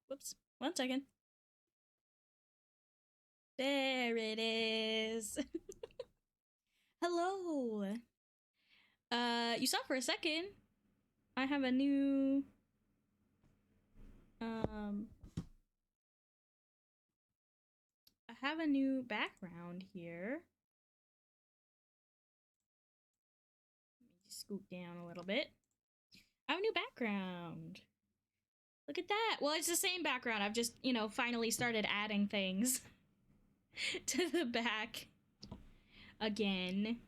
Whoops. 1 second. There it is. Hello. You saw for a second. I have a new I have a new background here. Let me just scoot down a little bit. I have a new background. Look at that. Well, it's the same background. I've just, you know, finally started adding things to the back again.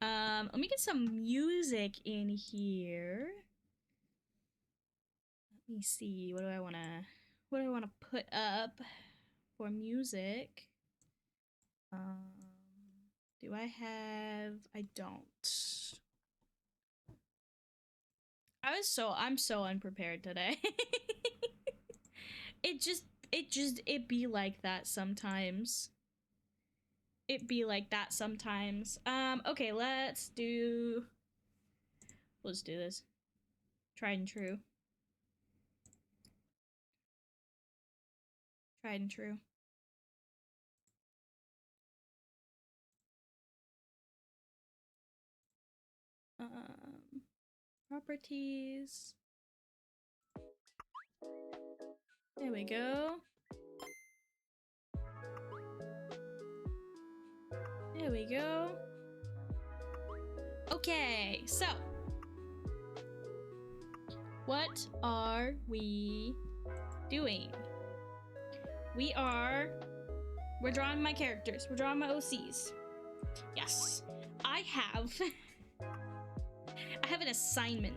Let me get some music in here. Let me see. What do I want to put up for music? Do I have? I don't. I'm so unprepared today. it be like that sometimes. Okay, let's do this. Tried and true. Tried and true. Properties. There we go. There we go. Okay, so what are we doing? We're drawing my characters. We're drawing my OCs. Yes. I have an assignment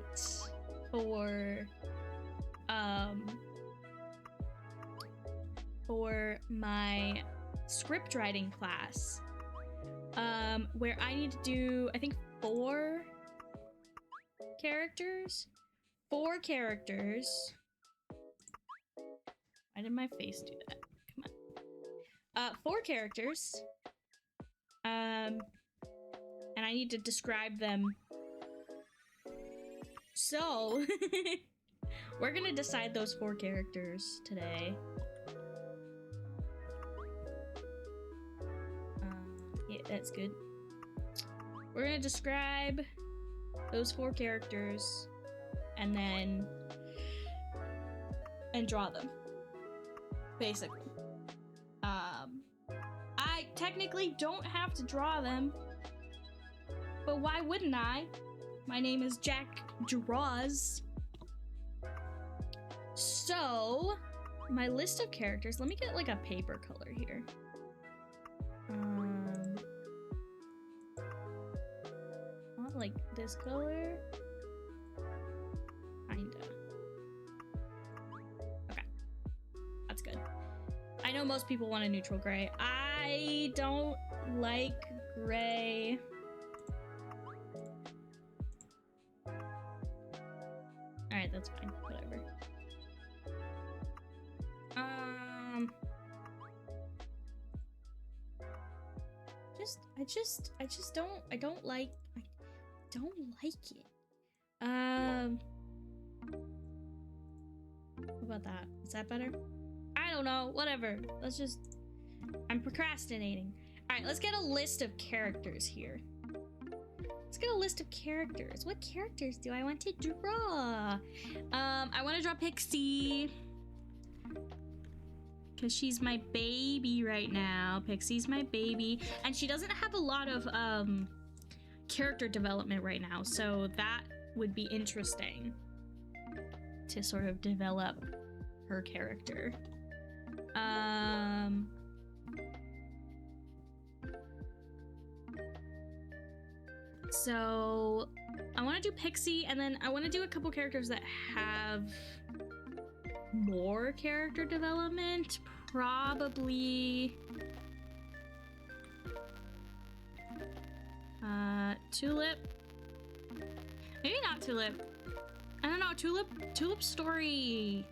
for my script writing class. Where I need to do, I think, 4 characters. 4 characters. Why did my face do that? Come on. 4 characters. And I need to describe them. So, we're gonna decide those 4 characters today. Yeah, that's good. We're gonna describe those 4 characters and then draw them, basically. I technically don't have to draw them, but why wouldn't I? My name is Jack Draws. So, my list of characters, let me get like a paper color here. I want like this color. Kinda. Okay. That's good. I know most people want a neutral gray. I don't like gray. Alright, that's fine. Whatever. I don't like it. What about that? Is that better? I don't know. Whatever. I'm procrastinating. Alright, let's get a list of characters here. Let's get a list of characters. What characters do I want to draw? I want to draw Pixie. Because she's my baby right now. Pixie's my baby. And she doesn't have a lot of character development right now. So that would be interesting to sort of develop her character. So I want to do Pixie, and then I want to do a couple characters that have more character development. Probably Tulip. Maybe not Tulip. I don't know. Tulip story.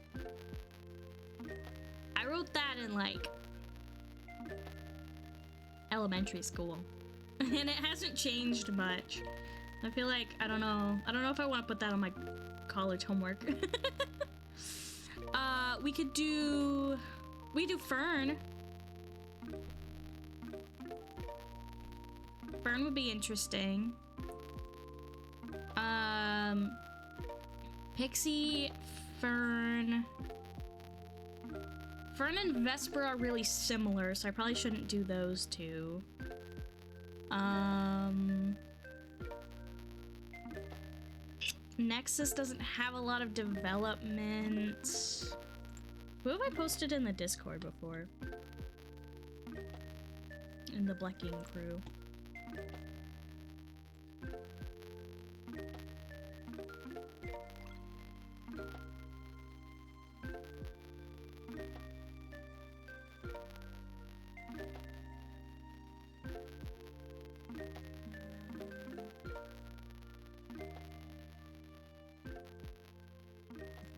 I wrote that in like elementary school. And it hasn't changed much. I feel like, I don't know if I want to put that on my college homework. We do Fern. Fern would be interesting. Pixie, Fern. Fern and Vesper are really similar, so I probably shouldn't do those two. Nexus doesn't have a lot of development. Who have I posted in the Discord before? In the Blecking crew.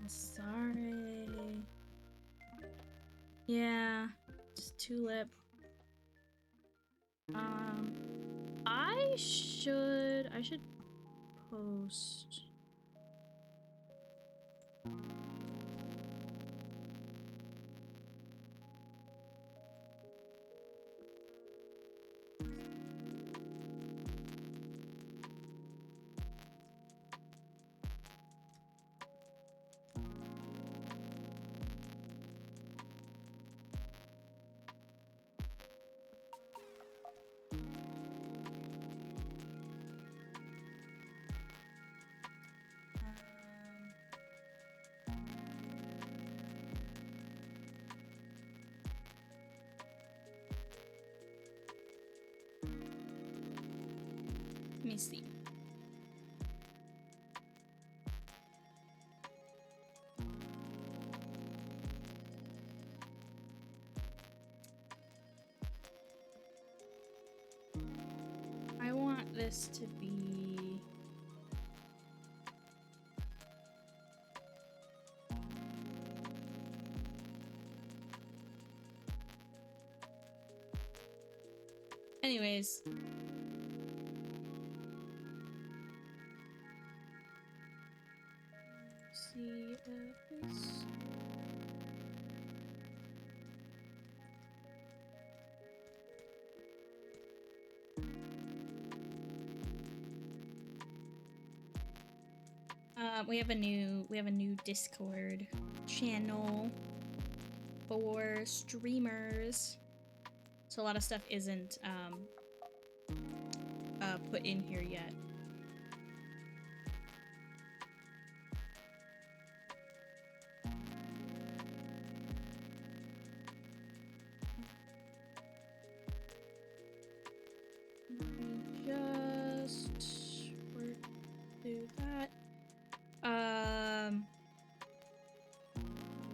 Sorry. Yeah, just Tulip. I should post. Let me see. I want this to be... Anyways. See this. We have a new Discord channel for streamers. So a lot of stuff isn't put in here yet. Just work through that.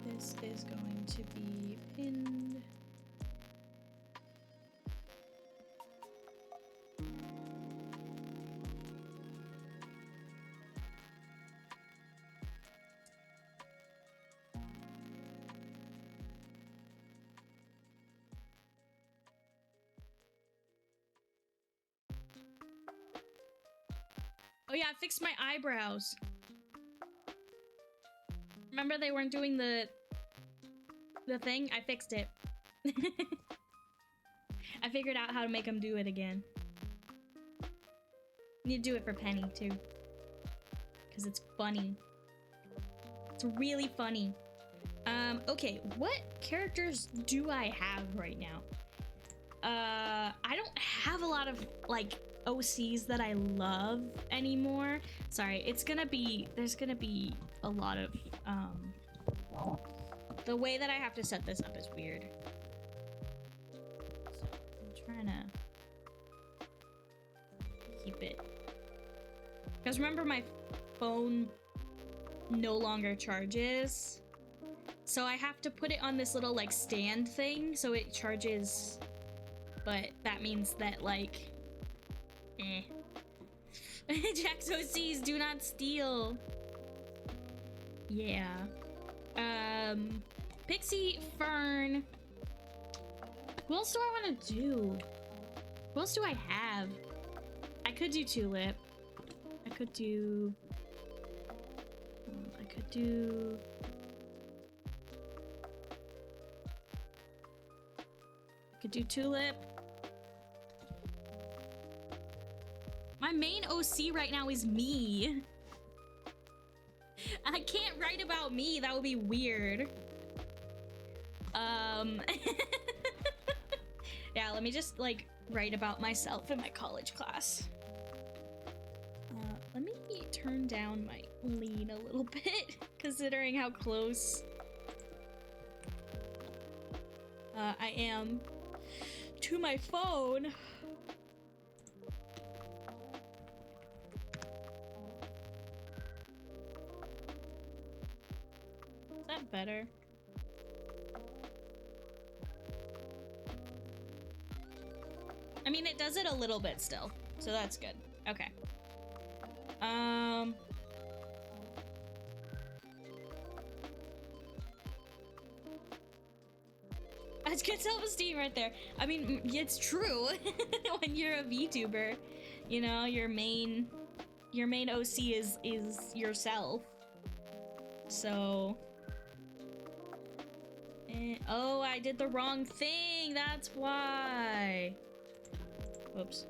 This is going to be pinned. Oh yeah, I fixed my eyebrows. Remember they weren't doing the thing? I fixed it. I figured out how to make them do it again. Need to do it for Penny too. Because it's funny. It's really funny. Okay, what characters do I have right now? I don't have a lot of like OCs that I love anymore. Sorry, there's gonna be a lot of the way that I have to set this up is weird. So I'm trying to keep it, because remember my phone no longer charges, so I have to put it on this little like stand thing so it charges, but that means that like Jack's OCs do not steal. Yeah. Pixie, Fern. Who else do I want to do? Who else do I have? I could do Tulip. I could do Tulip. My main OC right now is me. I can't write about me. That would be weird. Um, yeah, let me just like write about myself in my college class. Let me turn down my lean a little bit, considering how close I am to my phone. Is that better? I mean, it does it a little bit still, so that's good. Okay. That's good self-esteem right there. I mean, it's true. When you're a VTuber, you know, your main OC is yourself. So, oh, I did the wrong thing. That's why. Whoops.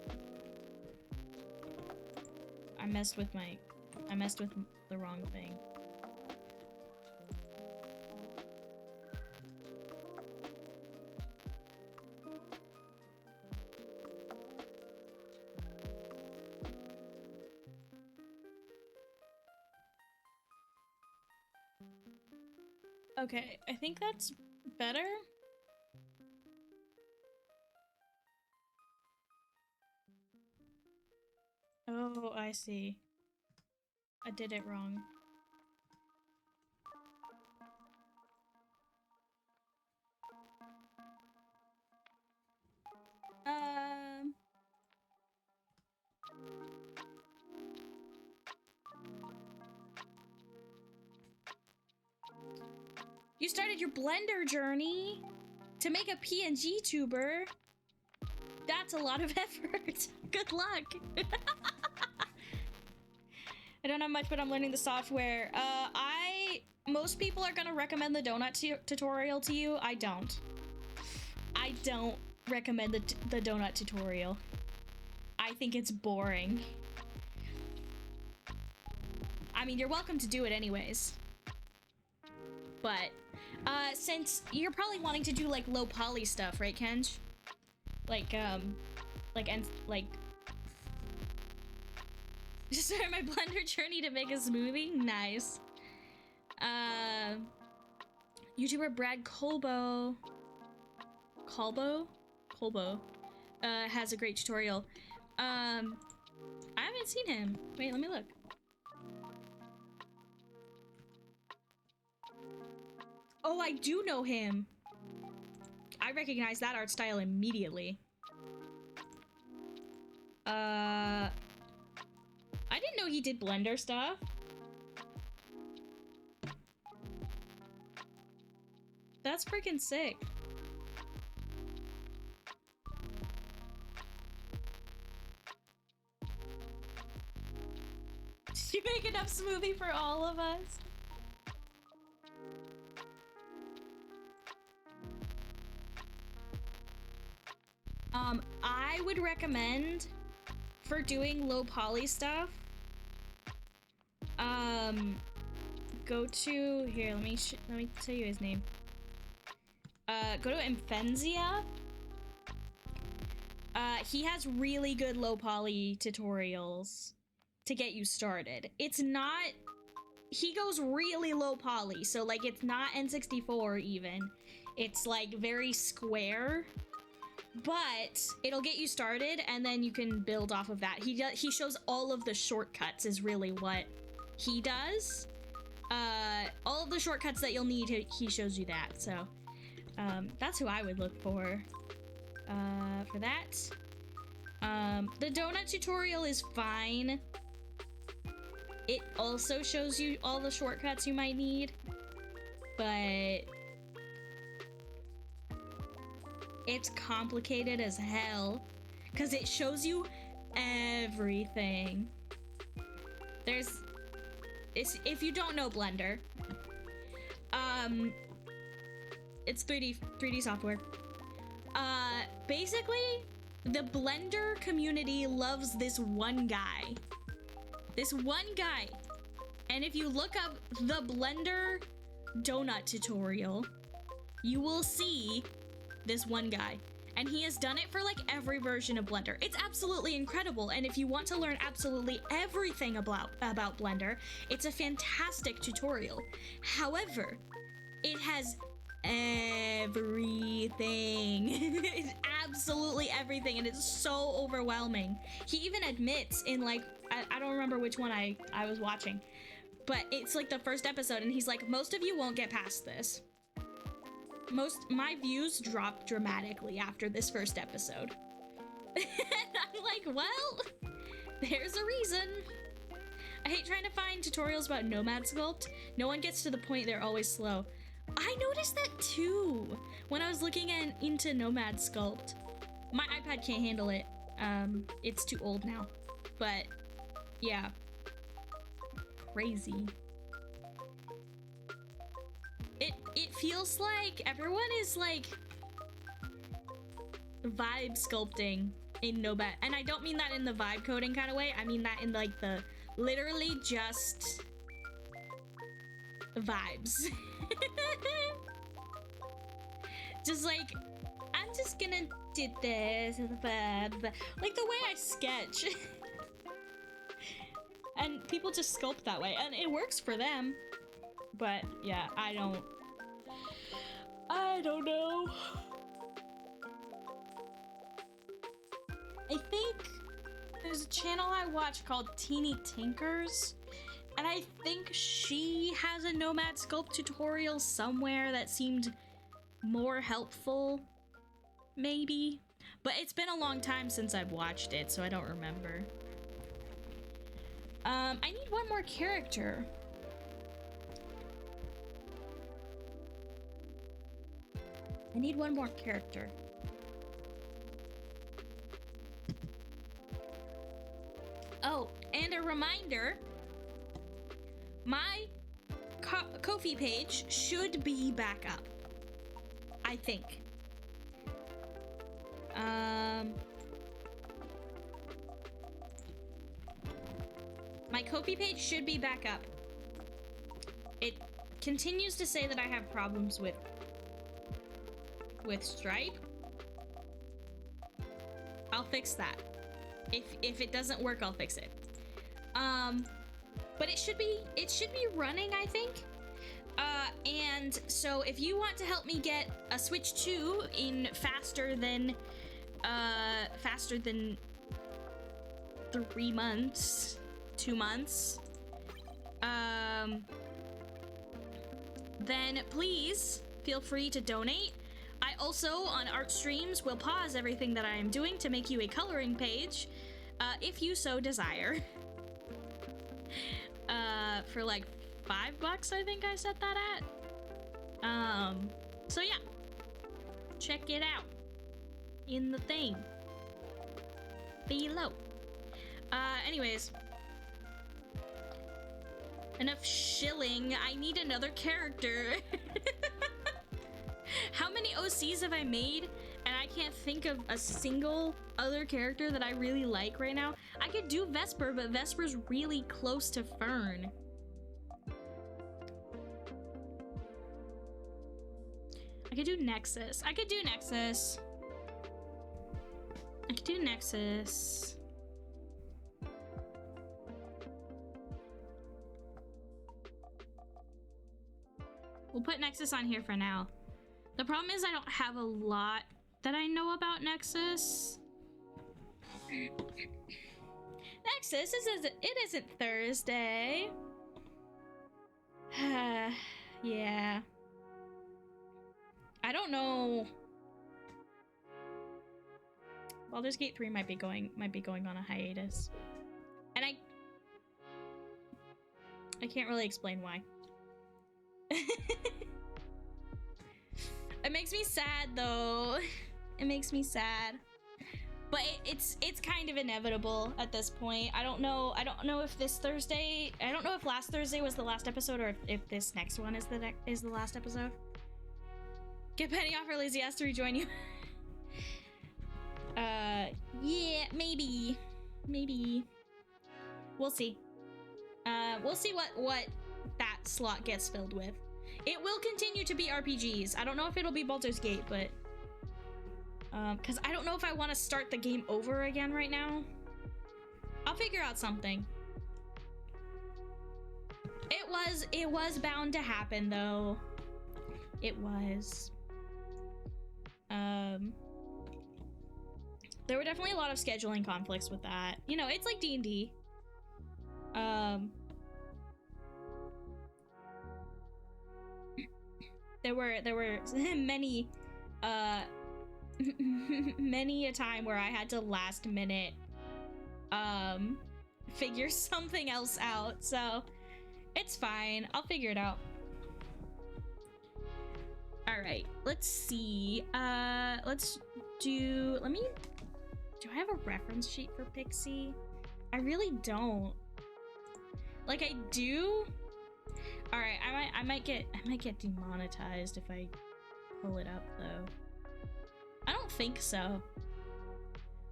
I messed with the wrong thing. Okay, I think that's better. Oh, I see. I did it wrong. You started your Blender journey to make a PNG tuber. That's a lot of effort. Good luck. I don't have much, but I'm learning the software. Most people are gonna recommend the donut tutorial to you. I don't recommend the donut tutorial. I think it's boring. I mean, you're welcome to do it anyways. But, since you're probably wanting to do, like, low poly stuff, right, Kenj? Just started my Blender journey to make a smoothie? Nice. YouTuber Brad Colbo has a great tutorial. I haven't seen him. Wait, let me look. Oh, I do know him. I recognize that art style immediately. I didn't know he did Blender stuff. That's freaking sick. Did you make enough smoothie for all of us? I would recommend for doing low poly stuff, go to here. Let me tell you his name. Go to Infenzia. He has really good low poly tutorials to get you started. It's not. He goes really low poly, so like it's not N64 even. It's like very square. But it'll get you started, and then you can build off of that. He shows all of the shortcuts is really what he does. All of the shortcuts that you'll need, he shows you that. So that's who I would look for that. The donut tutorial is fine. It also shows you all the shortcuts you might need, but it's complicated as hell because it shows you everything. If you don't know Blender, it's 3D software. Basically, the Blender community loves this one guy. And if you look up the Blender donut tutorial, you will see this one guy. And he has done it for like every version of Blender. It's absolutely incredible. And if you want to learn absolutely everything about Blender, it's a fantastic tutorial. However, it has everything. It's absolutely everything, and it's so overwhelming. He even admits in like, I don't remember which one I was watching, but it's like the first episode, and he's like, most of you won't get past this. My views dropped dramatically after this first episode. And I'm like, well, there's a reason. I hate trying to find tutorials about Nomad Sculpt. No one gets to the point, they're always slow. I noticed that too when I was looking into Nomad Sculpt. My iPad can't handle it. It's too old now. But yeah, crazy. It feels like everyone is like vibe sculpting in Nomad, and I don't mean that in the vibe coding kind of way. I mean that in like the literally just vibes. Just like, I'm just gonna do this, like the way I sketch. And people just sculpt that way, and it works for them. But yeah, I don't know. I think there's a channel I watch called Teeny Tinkers, and I think she has a Nomad Sculpt tutorial somewhere that seemed more helpful, maybe. But it's been a long time since I've watched it, so I don't remember. I need one more character. I need one more character. Oh, and a reminder, my Ko-fi page should be back up, I think. My Ko-fi page should be back up. It continues to say that I have problems with Stripe. I'll fix that. If it doesn't work, I'll fix it. But it should be running, I think. And so if you want to help me get a Switch 2 in faster than 3 months, 2 months, then please feel free to donate. I also, on art streams, will pause everything that I am doing to make you a coloring page, if you so desire. For like $5, I think I set that at. So yeah, check it out in the thing below. Anyways, enough shilling. I need another character. How many OCs have I made? And I can't think of a single other character that I really like right now. I could do Vesper, but Vesper's really close to Fern. I could do Nexus. I could do Nexus. I could do Nexus. We'll put Nexus on here for now. The problem is I don't have a lot that I know about Nexus. Nexus, it isn't Thursday. Yeah. I don't know. Baldur's Gate 3 might be going on a hiatus. And I can't really explain why. It makes me sad though. It makes me sad. But it's kind of inevitable at this point. I don't know if this Thursday, I don't know if last Thursday was the last episode or if this next one is the last episode. Get Penny off her lazy ass to rejoin you. Yeah, maybe. We'll see. We'll see what that slot gets filled with. It will continue to be RPGs. I don't know if it'll be Baldur's Gate, but because I don't know if I want to start the game over again right now. I'll figure out something. It was bound to happen though. It was. There were definitely a lot of scheduling conflicts with that. You know, it's like D&D. There were many many a time where I had to last minute figure something else out, so it's fine. I'll figure it out. All right, let's see. Let's do, do I have a reference sheet for Pixie? I really don't. Like, I do. All right, I might get demonetized if I pull it up though. I don't think so.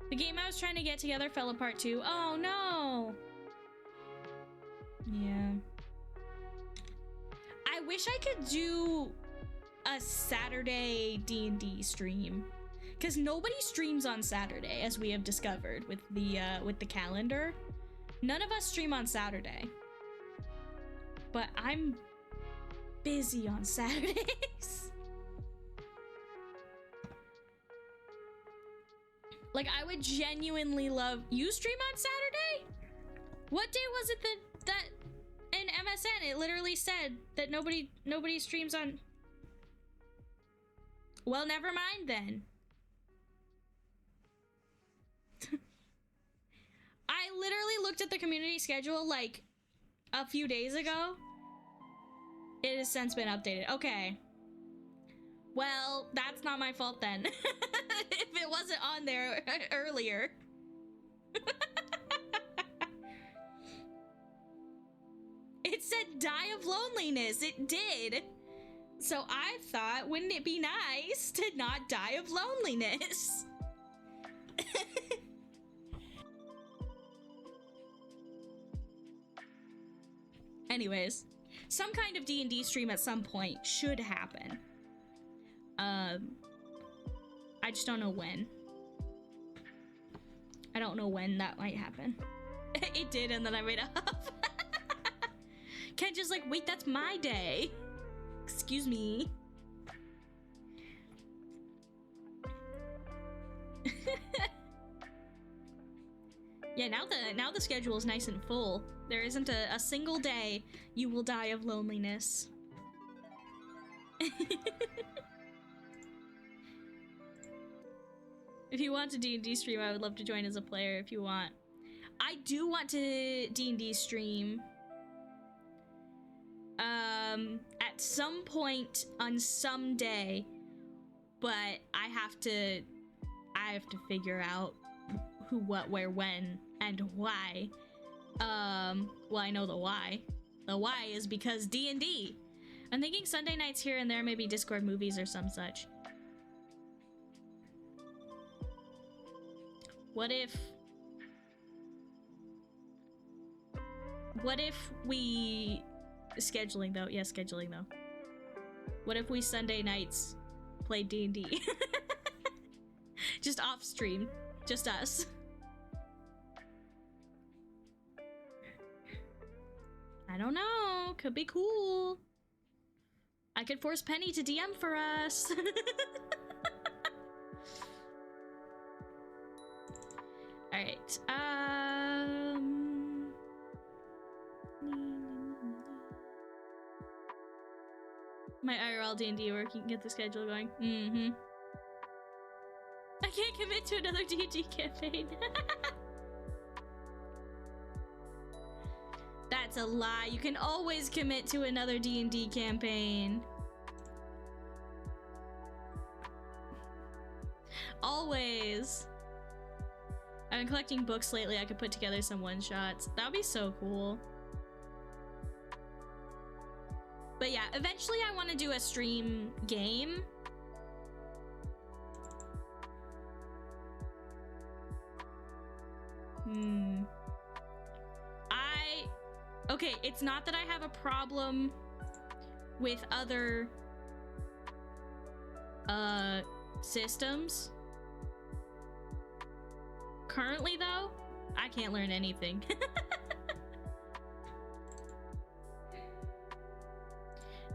The game I was trying to get together fell apart too. Oh no. Yeah. I wish I could do a Saturday D&D stream, because nobody streams on Saturday, as we have discovered with the calendar. None of us stream on Saturday. But I'm busy on Saturdays. Like, I would genuinely love... You stream on Saturday? What day was it that in MSN it literally said that nobody streams on... Well, never mind then. I literally looked at the community schedule like a few days ago. It has since been updated. Okay. Well, that's not my fault then. If it wasn't on there earlier. It said die of loneliness. It did. So I thought, wouldn't it be nice to not die of loneliness? Anyways, some kind of D&D stream at some point should happen. I just don't know when. I don't know when that might happen. It did, and then I made it up. Ken just like, wait, that's my day. Excuse me. Yeah, now the schedule is nice and full. There isn't a single day you will die of loneliness. If you want to D&D stream, I would love to join as a player if you want. I do want to D&D stream. At some point on some day, but I have to figure out who, what, where, when, and why. Well, I know the why. The why is because D&D. I'm thinking Sunday nights here and there, maybe Discord movies or some such. What if we... Scheduling though. Yeah, scheduling though. What if we Sunday nights play D&D? Just off stream. Just us. I don't know. Could be cool. I could force Penny to DM for us. Alright. My IRL D&D work, you can get the schedule going. Mm-hmm. I can't commit to another D&D campaign. That's a lie. You can always commit to another D&D campaign. Always. I've been collecting books lately. I could put together some one-shots. That would be so cool. But yeah, eventually I want to do a stream game. Okay, it's not that I have a problem with other systems. Currently though, I can't learn anything.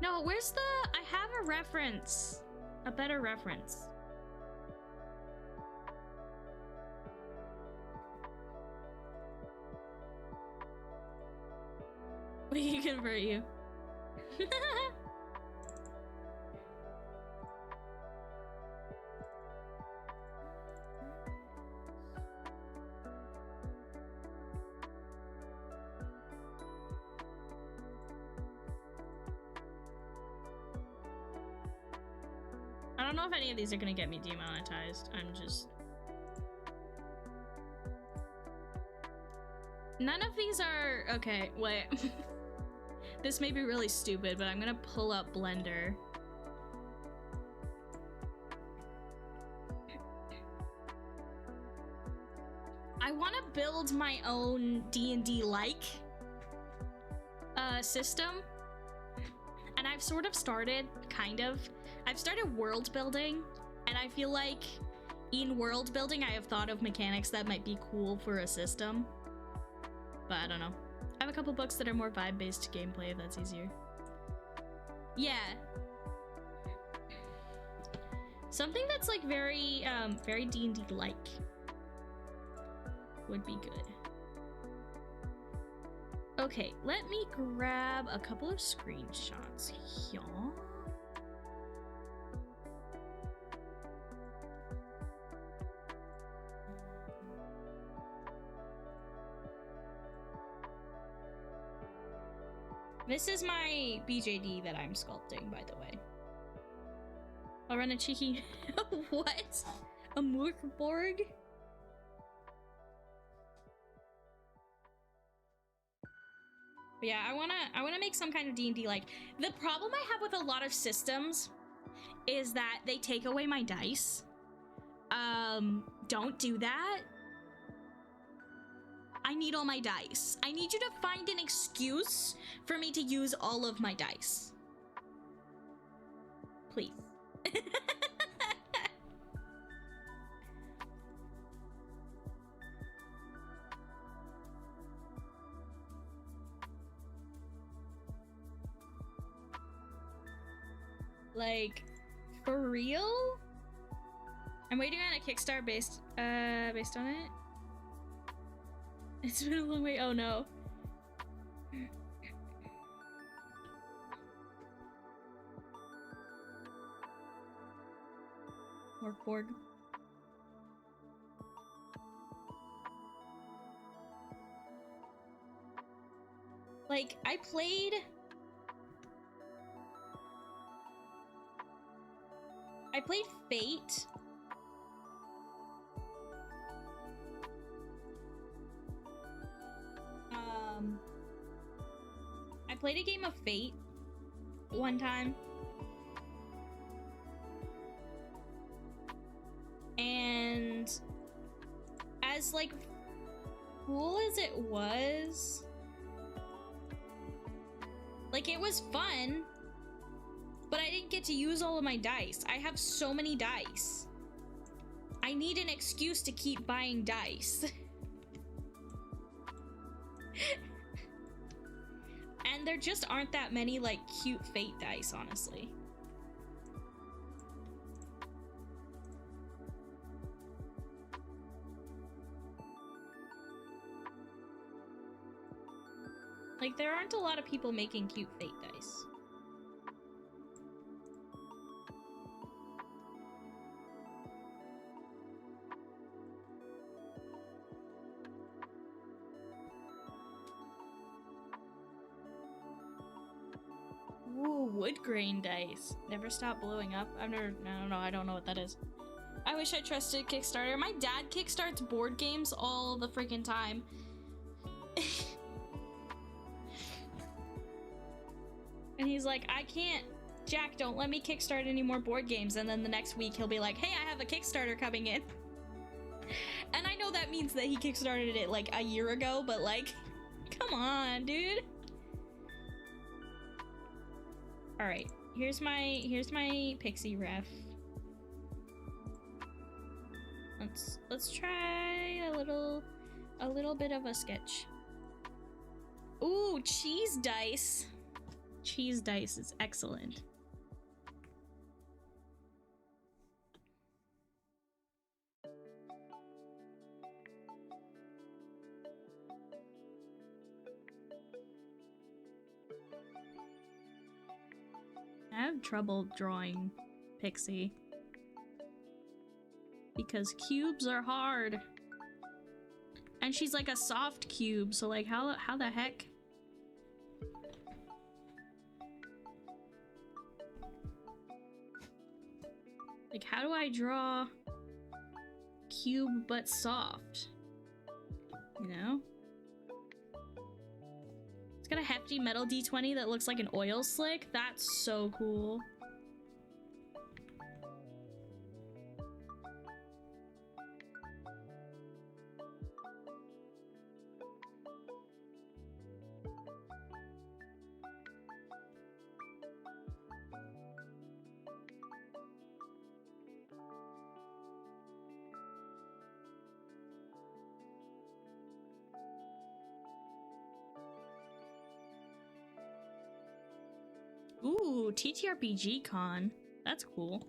No, where's the... I have a reference. A better reference. We can convert you. I don't know if any of these are gonna get me demonetized. I'm just... None of these are... Okay, wait. This may be really stupid, but I'm gonna pull up Blender. I want to build my own D&D-like system. And I've sort of started, kind of. I've started world building, and I feel like in world building I have thought of mechanics that might be cool for a system. But I don't know. I have a couple books that are more vibe-based gameplay if that's easier. Yeah. Something that's like very D&D-like would be good. Okay, let me grab a couple of screenshots here. This is my BJD that I'm sculpting, by the way. I'll run a cheeky... What? A Moorkborg? But yeah, I wanna make some kind of D&D like. The problem I have with a lot of systems is that they take away my dice. Don't do that. I need all my dice. I need you to find an excuse for me to use all of my dice. Please. Like, for real? I'm waiting on a Kickstarter based on it. It's been a long way. Oh no. Moorkborg. Like, I played Fate. I played a game of Fate one time. And as like cool as it was, like it was fun, but I didn't get to use all of my dice. I have so many dice. I need an excuse to keep buying dice. And there just aren't that many like cute Fate dice, honestly. Like, there aren't a lot of people making cute Fate dice. Ooh, wood grain dice. Never stop blowing up. I don't know what that is. I wish I trusted Kickstarter. My dad kickstarts board games all the freaking time. And he's like, I can't, Jack, don't let me kickstart any more board games. And then the next week he'll be like, hey, I have a Kickstarter coming in. And I know that means that he kickstarted it like a year ago, but like, come on, dude. All right, here's my pixie ref. Let's try a little bit of a sketch. Ooh, cheese dice. Cheese dice is excellent. I have trouble drawing Pixie because cubes are hard. And she's like a soft cube, so like how the heck? Like how do I draw cube but soft? You know? It's got a hefty metal D20 that looks like an oil slick. That's so cool. Ooh, TTRPG con. That's cool.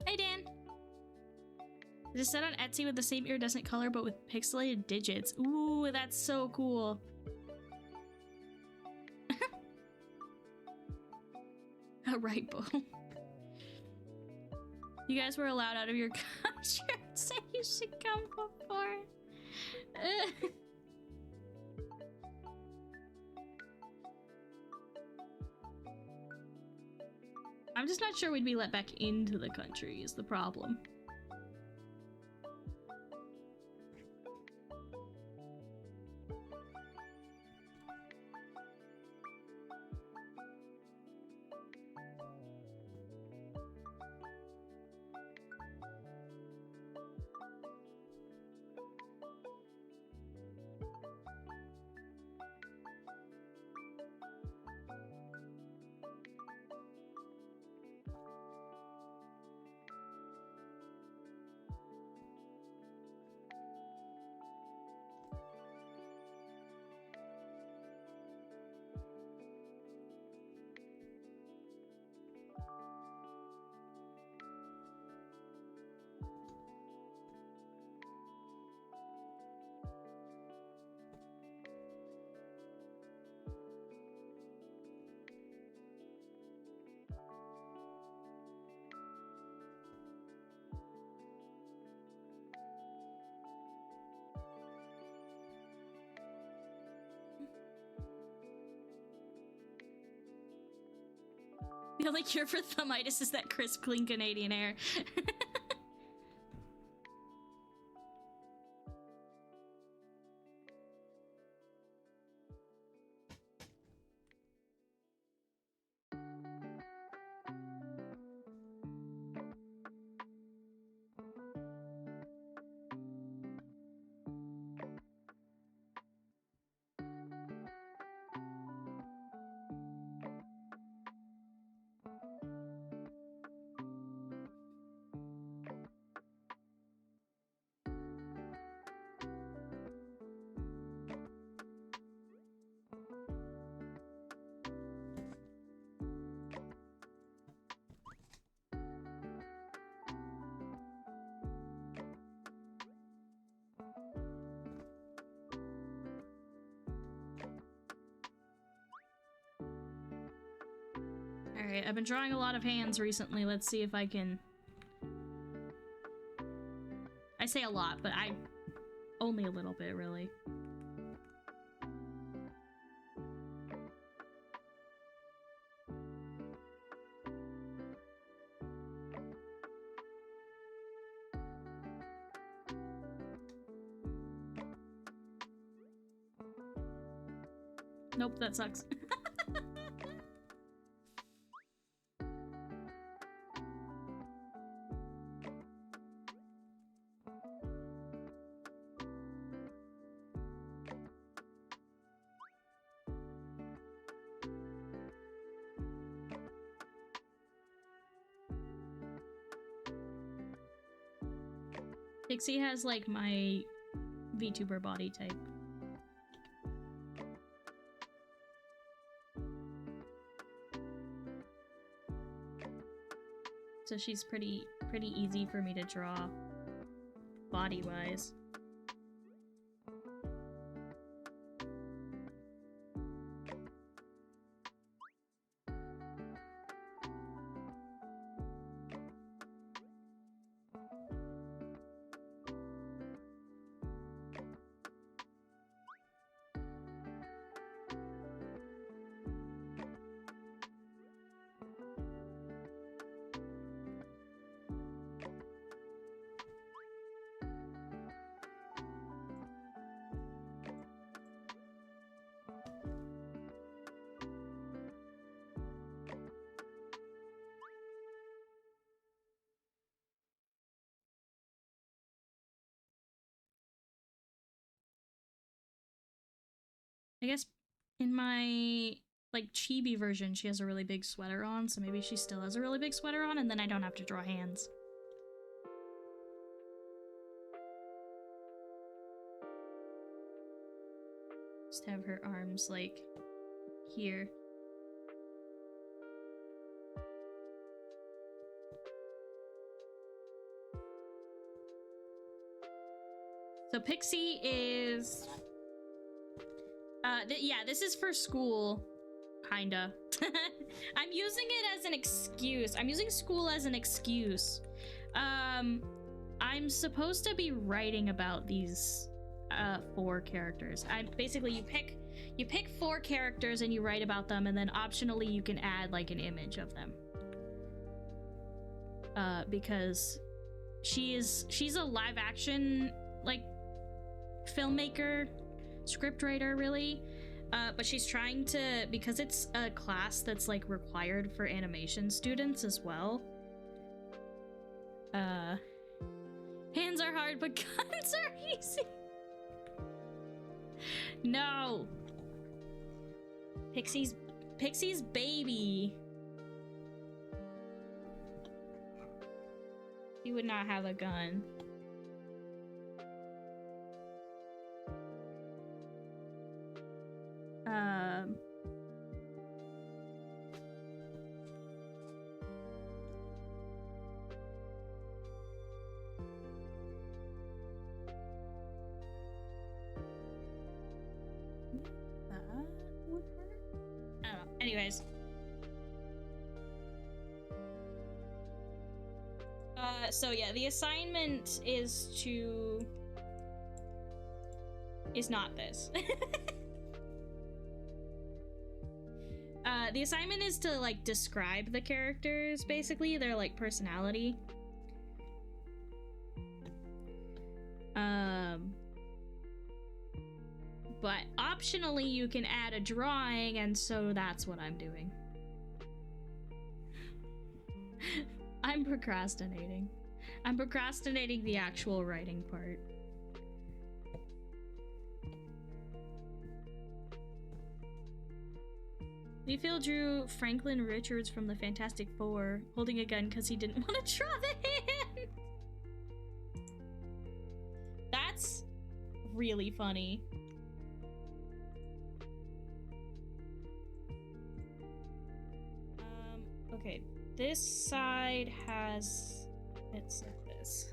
Hey, Dan. It is set on Etsy with the same iridescent color, but with pixelated digits. Ooh, that's so cool. A right bow. You guys were allowed out of your country. Say you should come before. I'm just not sure we'd be let back into the country is the problem. The only cure for thumbitis is that crisp, clean Canadian air. Alright, I've been drawing a lot of hands recently. Let's see if I can... I say a lot, but only a little bit, really. Nope, that sucks. Pixie has, like, my VTuber body type. So she's pretty easy for me to draw body-wise. I guess in my, like, chibi version, she has a really big sweater on, so maybe she still has a really big sweater on, and then I don't have to draw hands. Just have her arms, like, here. So Pixie is... yeah, this is for school, kinda. I'm using it as an excuse. I'm using school as an excuse. I'm supposed to be writing about these 4 characters. Basically you pick 4 characters and you write about them, and then optionally you can add, like, an image of them. Because she's a live action, like, filmmaker, scriptwriter, really, but she's trying to, because it's a class that's, like, required for animation students as well. Hands are hard, but guns are easy. No. Pixie's baby. He would not have a gun. That would hurt? I don't know. Anyways. So yeah, the assignment is not this. The assignment is to, like, describe the characters, basically, their, like, personality. But optionally you can add a drawing, and so that's what I'm doing. I'm procrastinating. I'm procrastinating the actual writing part. Leafield drew Franklin Richards from the Fantastic Four holding a gun because he didn't want to draw the hand. That's really funny. Okay, this side has, it's like this.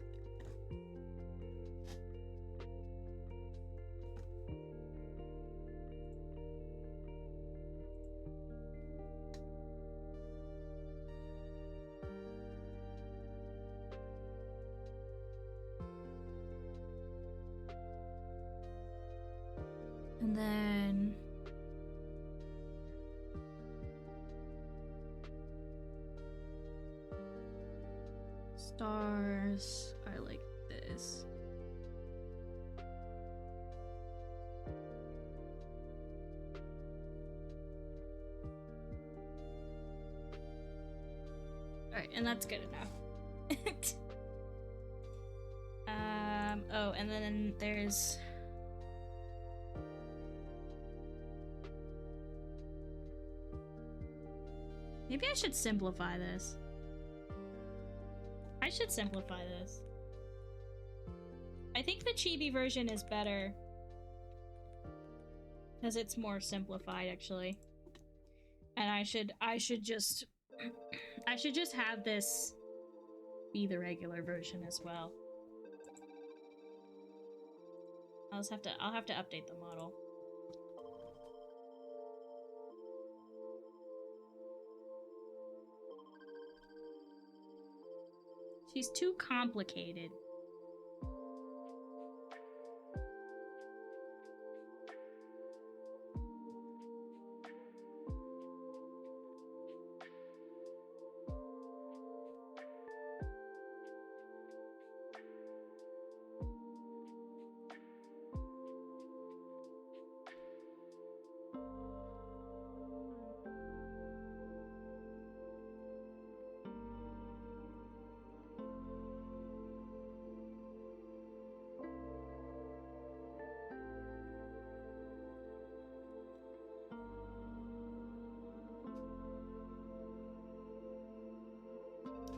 And then stars are like this. Alright, and that's good enough. Oh, and then there's... Maybe I should simplify this. I should simplify this. I think the chibi version is better. Because it's more simplified, actually. And I should just... I should just have this be the regular version as well. I'll have to update the model. She's too complicated.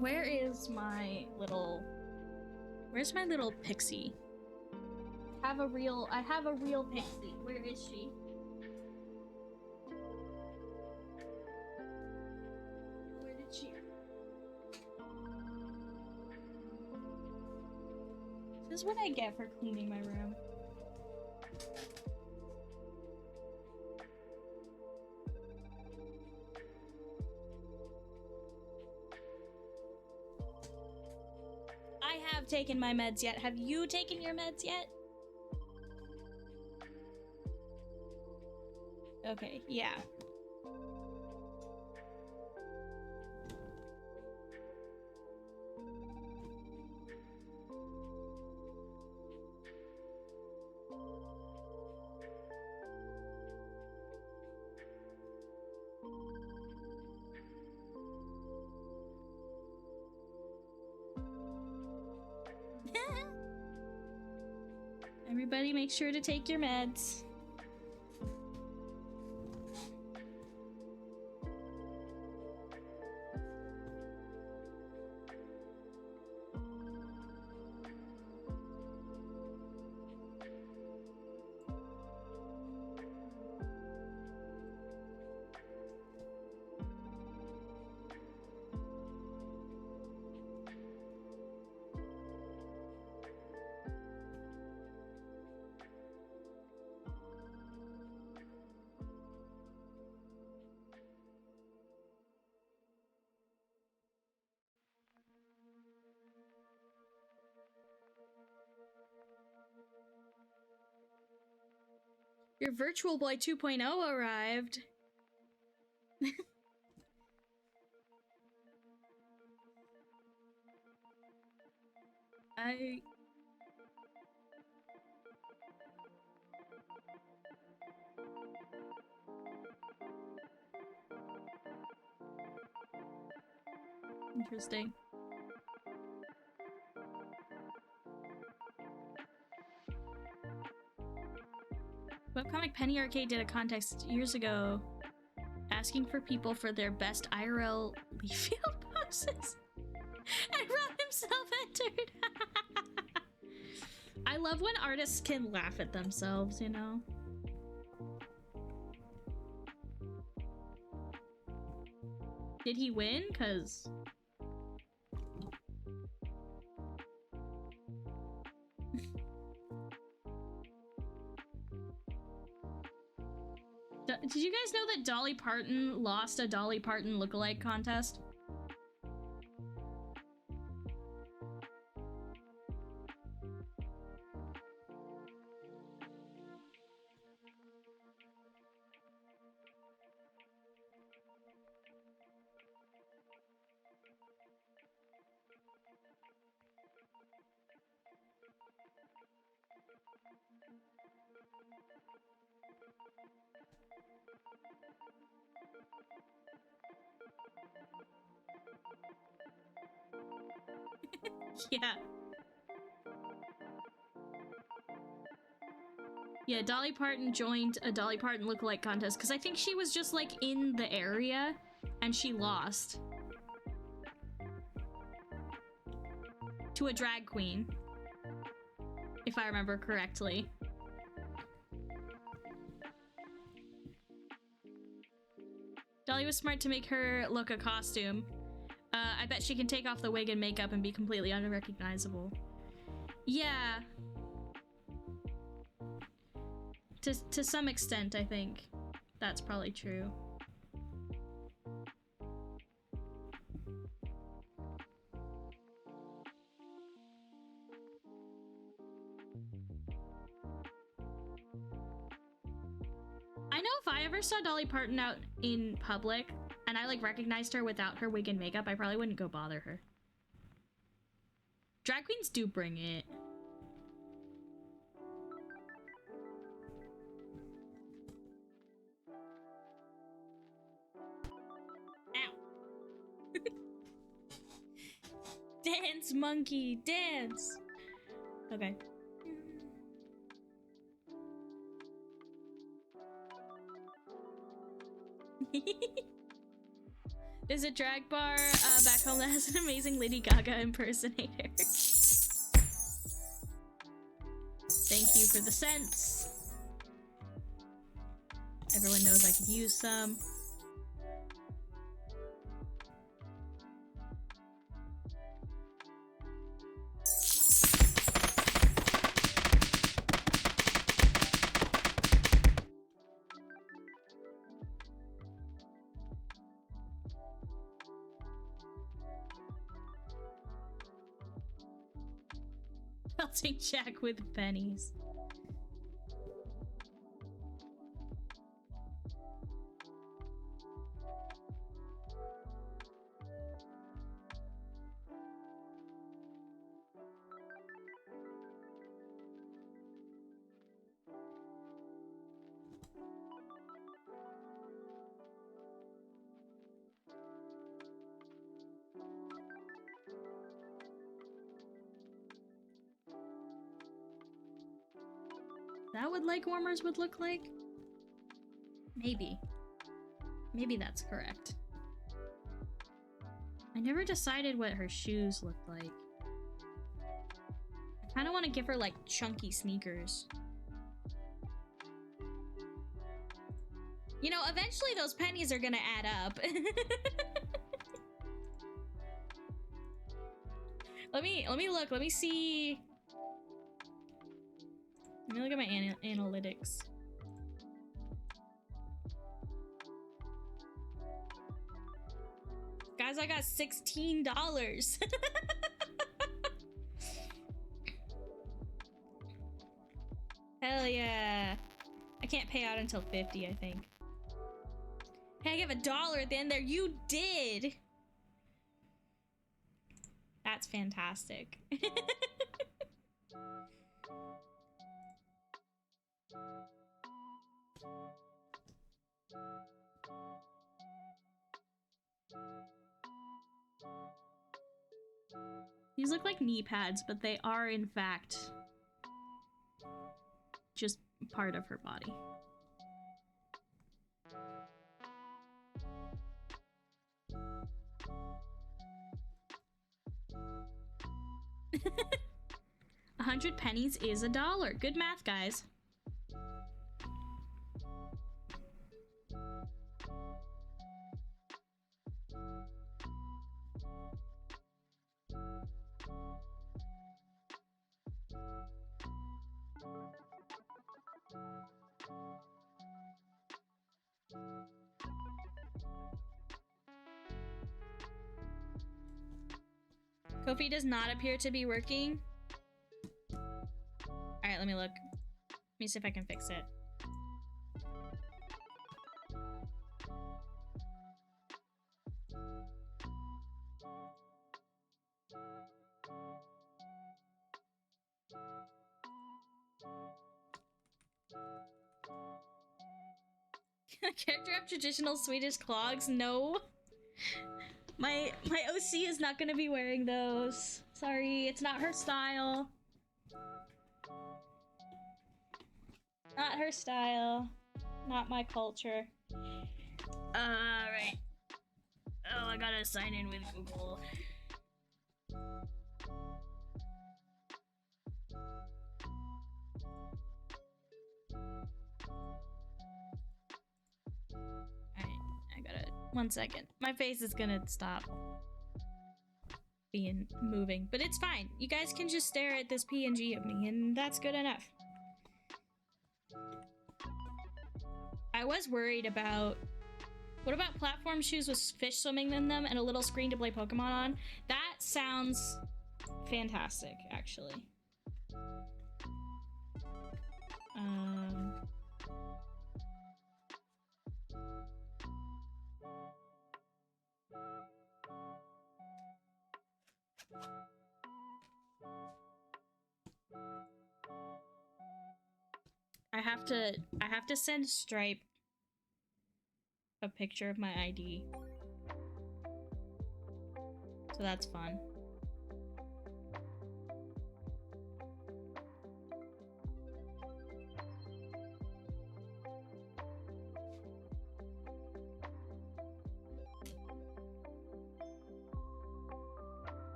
Where is my little... Where's my little pixie? I have a real pixie. Where is she? Where did she... This is what I get for cleaning my room. Taken my meds yet. Have you taken your meds yet? Okay, yeah. Everybody make sure to take your meds. Your Virtual Boy 2.0 arrived. Interesting. Webcomic Penny Arcade did a contest years ago asking for people for their best IRL leaf field poses. And Rob himself entered. I love when artists can laugh at themselves, you know? Did he win? 'Cause... Did you guys know that Dolly Parton lost a Dolly Parton lookalike contest? Yeah. Yeah, Dolly Parton joined a Dolly Parton lookalike contest because I think she was just like in the area and she lost to a drag queen, if I remember correctly. Dolly was smart to make her look a costume. I bet she can take off the wig and makeup and be completely unrecognizable. Yeah. To some extent, I think that's probably true. I know if I ever saw Dolly Parton out in public and I like recognized her without her wig and makeup, I probably wouldn't go bother her. Drag queens do bring it. Ow. Dance, monkey, dance. Okay. There's a drag bar back home that has an amazing Lady Gaga impersonator. Thank you for the cents. Everyone knows I could use some. Melting Jack with pennies. That what leg warmers would look like? Maybe. Maybe that's correct. I never decided what her shoes looked like. I kind of want to give her like chunky sneakers. You know, eventually those pennies are gonna add up. Let me look. Let me see. Let me look at my analytics. Guys, I got $16. Hell yeah. I can't pay out until 50, I think. Hey, I gave $1 at the end there. You did! That's fantastic. These look like knee pads, but they are, in fact, just part of her body. $100 pennies is $1. Good math, guys. Kofi does not appear to be working. Alright, let me look. Let me see if I can fix it. Character of traditional Swedish clogs? No. My OC is not gonna be wearing those. Sorry, it's not her style. Not her style. Not my culture. Right. Oh, I gotta sign in with Google. Alright, I gotta... 1 second. My face is gonna stop being moving, but it's fine. You guys can just stare at this PNG of me, and that's good enough. I was worried about... What about platform shoes with fish swimming in them and a little screen to play Pokemon on? That sounds fantastic, actually. I have to send Stripe a picture of my ID. So that's fun.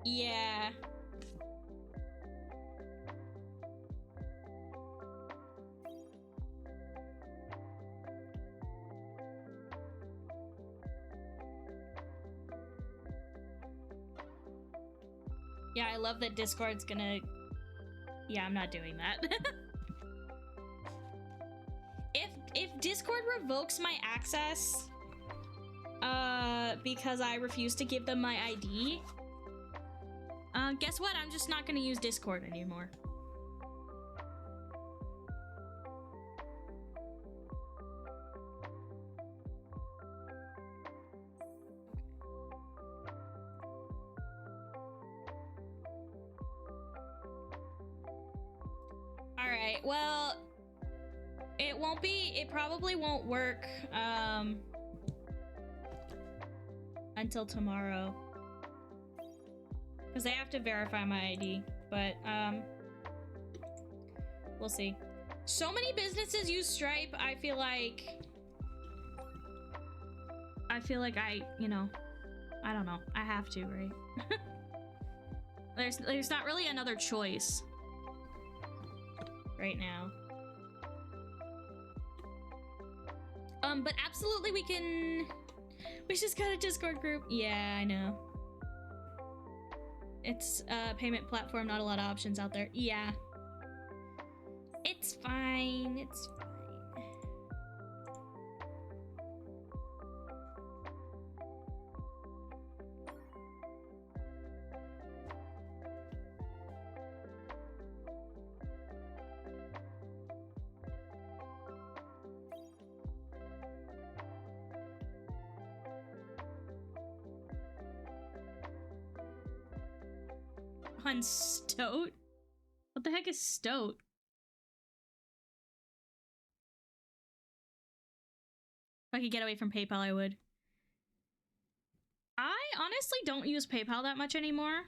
Yeah. Yeah, I love that Discord's gonna... Yeah, I'm not doing that. If Discord revokes my access, because I refuse to give them my ID, guess what? I'm just not gonna use Discord anymore. Alright, well, it probably won't work, until tomorrow. Because they have to verify my ID, but, we'll see. So many businesses use Stripe, I feel like you know, I don't know, I have to, right? There's not really another choice right now. But absolutely we just got a Discord group. Yeah, I know. It's a payment platform, not a lot of options out there. Yeah. It's fine, it's fine. On Stoat? What the heck is Stoat? If I could get away from PayPal, I would. I honestly don't use PayPal that much anymore.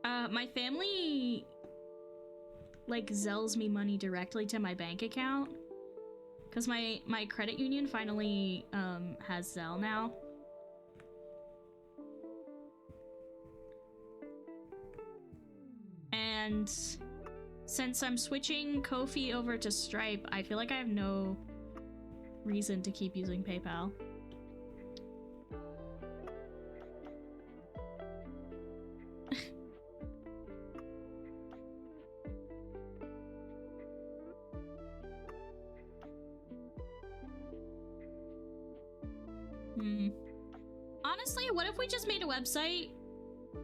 My family, like, Zells me money directly to my bank account. Because my credit union finally, has Zelle now. And since I'm switching Ko-fi over to Stripe, I feel like I have no reason to keep using PayPal. Honestly, what if we just made a website?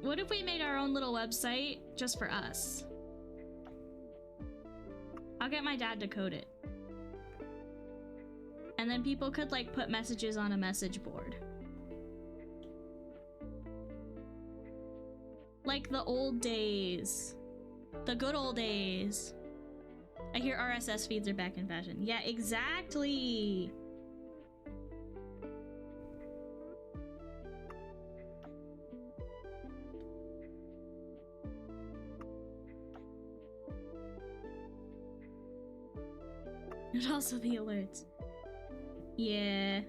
What if we made our own little website just for us? I'll get my dad to code it. And then people could like put messages on a message board. Like the old days. The good old days. I hear RSS feeds are back in fashion. Yeah, exactly. And also the alerts. Yeah.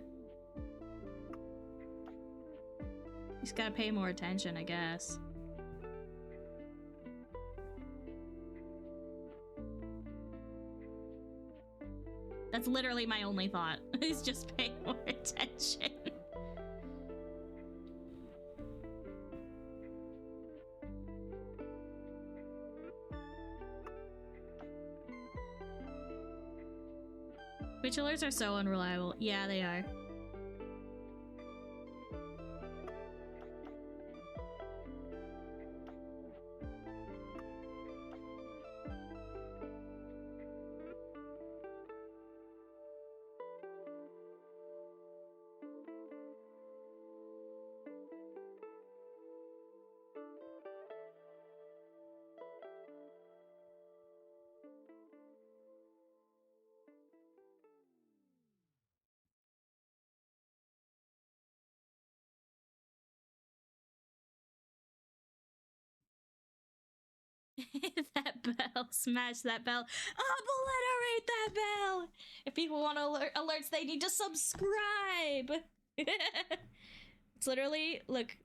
Just gotta pay more attention, I guess. That's literally my only thought, is just pay more attention. Twitch alerts are so unreliable. Yeah, they are. That bell. Smash that bell. Obliterate that bell! If people want alerts, they need to subscribe! It's literally, look,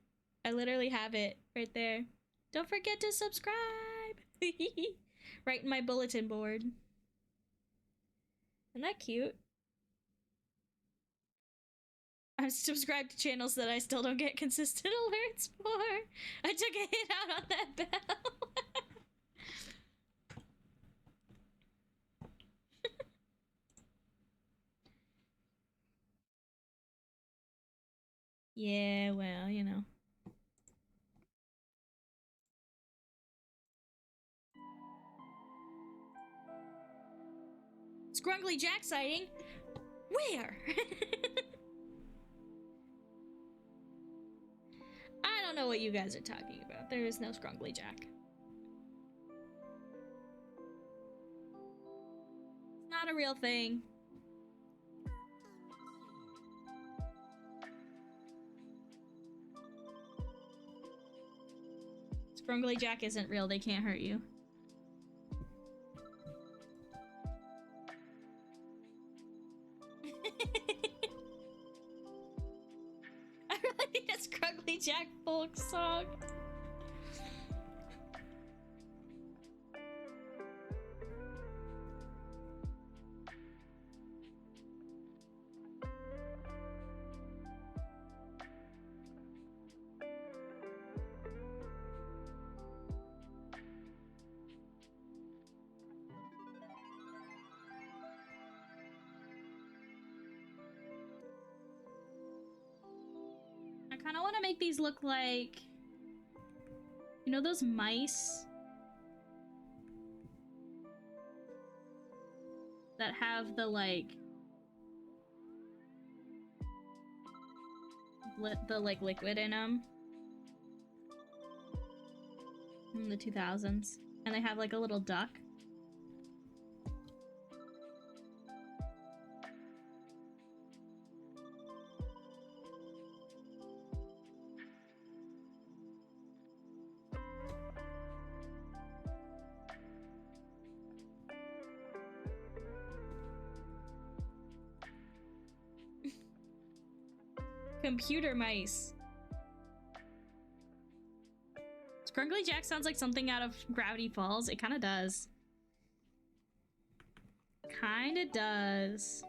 I literally have it right there. Don't forget to subscribe! Right in my bulletin board. Isn't that cute? I'm subscribed to channels that I still don't get consistent alerts for. I took a hit out on that bell. Yeah, well, you know. Scrungly Jack sighting? Where? I don't know what you guys are talking about. There is no Scrungly Jack. It's not a real thing. Scrungly Jack isn't real. They can't hurt you. I really need a Scrungly Jack folk song. I kind of want to make these look like, you know, those mice that have the like liquid in them in the 2000s, and they have like a little duck. Computer mice. Scrungly Jack sounds like something out of Gravity Falls. It kind of does. Kind of does.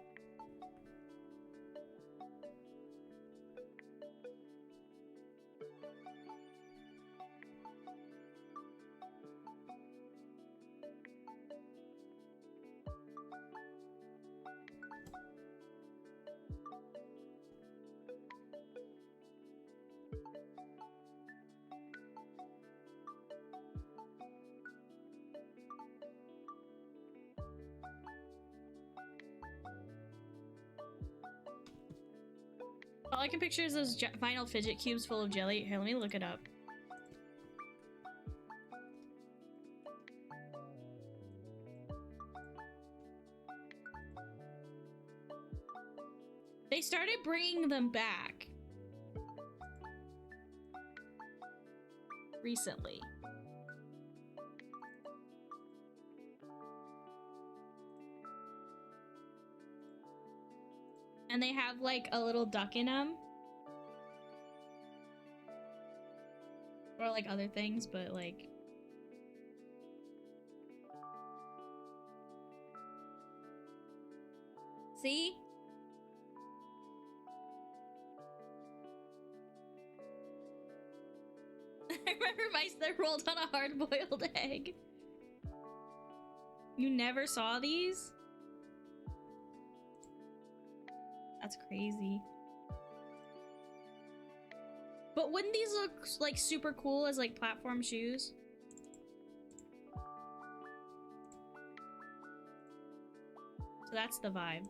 All I can picture is those vinyl fidget cubes full of jelly. Here, let me look it up. They started bringing them back recently. And they have like a little duck in them. Or like other things, but like... See? I remember mice that rolled on a hard-boiled egg. You never saw these? That's crazy. But wouldn't these look like super cool as like platform shoes? So that's the vibe.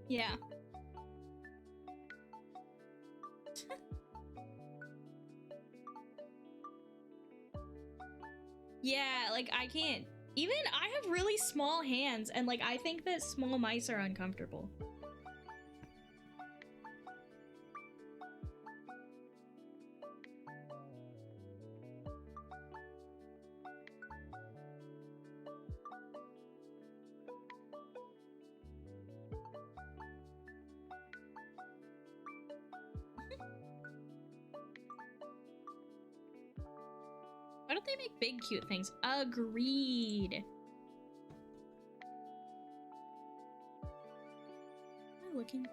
Yeah. Yeah, like I can't. Even I have really small hands, and like I think that small mice are uncomfortable. Why don't they make big cute things? Agreed. What am I looking for?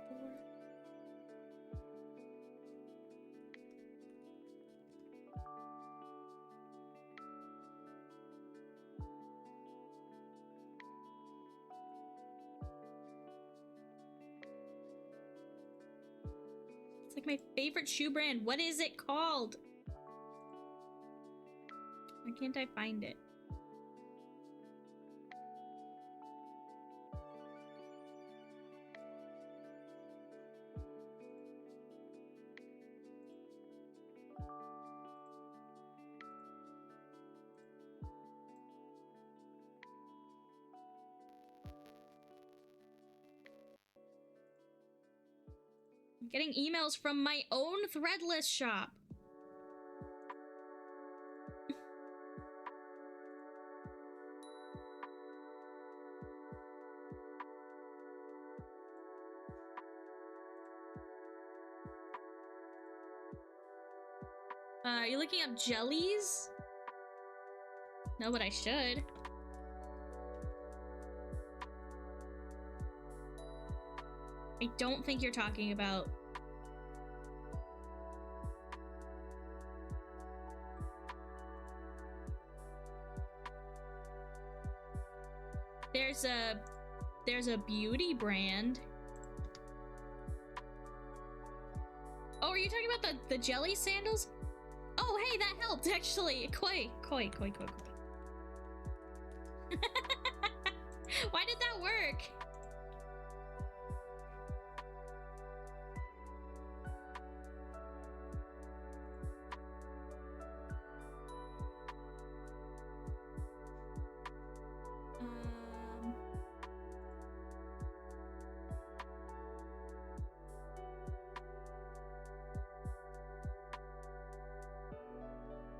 It's like my favorite shoe brand. What is it called? Why can't I find it? I'm getting emails from my own Threadless shop. Are you looking up jellies? No, but I should. I don't think you're talking about... There's a beauty brand. Oh, are you talking about the jelly sandals? Oh, hey, that helped, actually. Koi. Why did that work?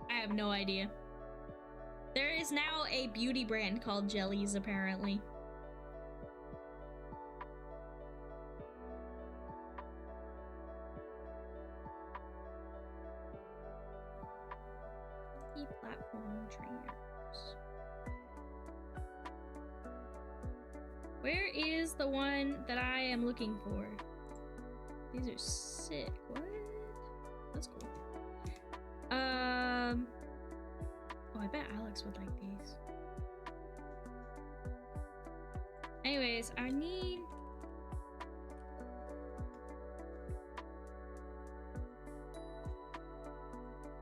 I have no idea. There is now a beauty brand called Jellies, apparently. Platform trainers. Where is the one that I am looking for? These are sick. What? That's cool. Oh, I bet Alex would like these. Anyways, I need...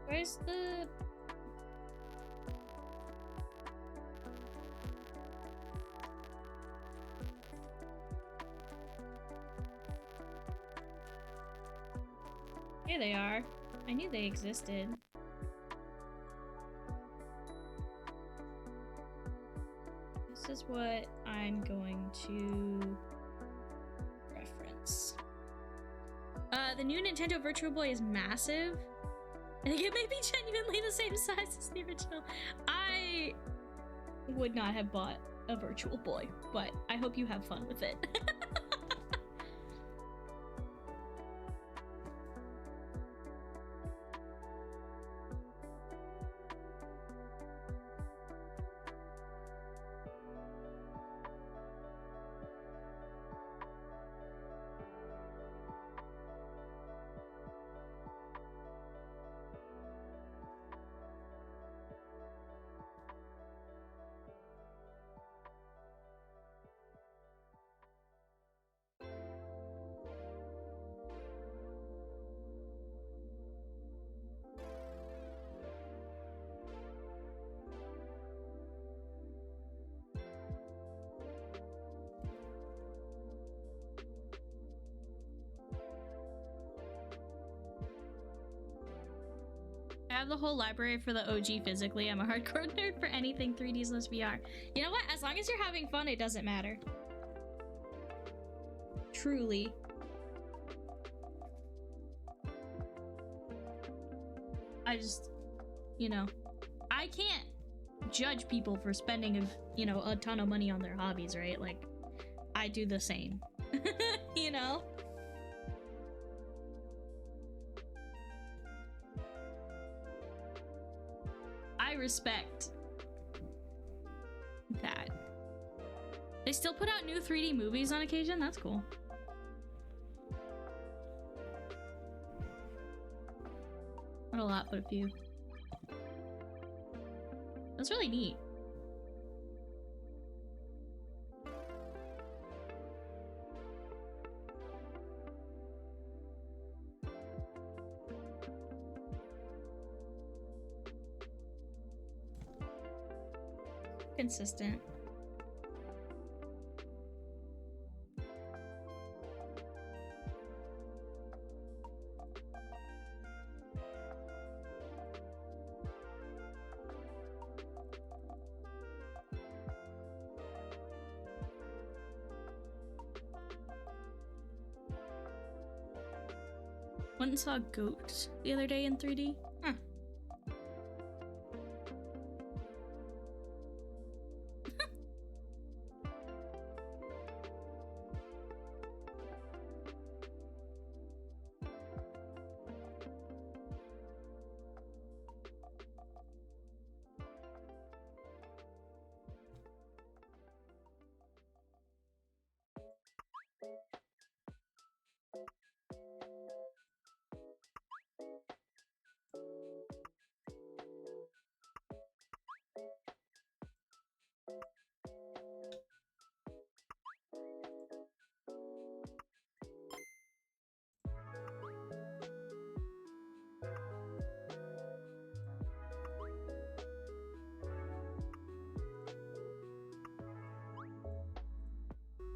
Where's the... Here they are. I knew they existed. This is what I'm going to reference. The new Nintendo Virtual Boy is massive. I think it may be genuinely the same size as the original. I would not have bought a Virtual Boy, but I hope you have fun with it. I have the whole library for the OG physically. I'm a hardcore nerd for anything 3D/VR. You know what? As long as you're having fun, it doesn't matter. Truly. I just, you know, I can't judge people for spending, you know, a ton of money on their hobbies, right? Like, I do the same. You know? I respect that. They still put out new 3D movies on occasion? That's cool. Not a lot, but a few. That's really neat. Consistent. Went and saw Goat the other day in 3D. Huh.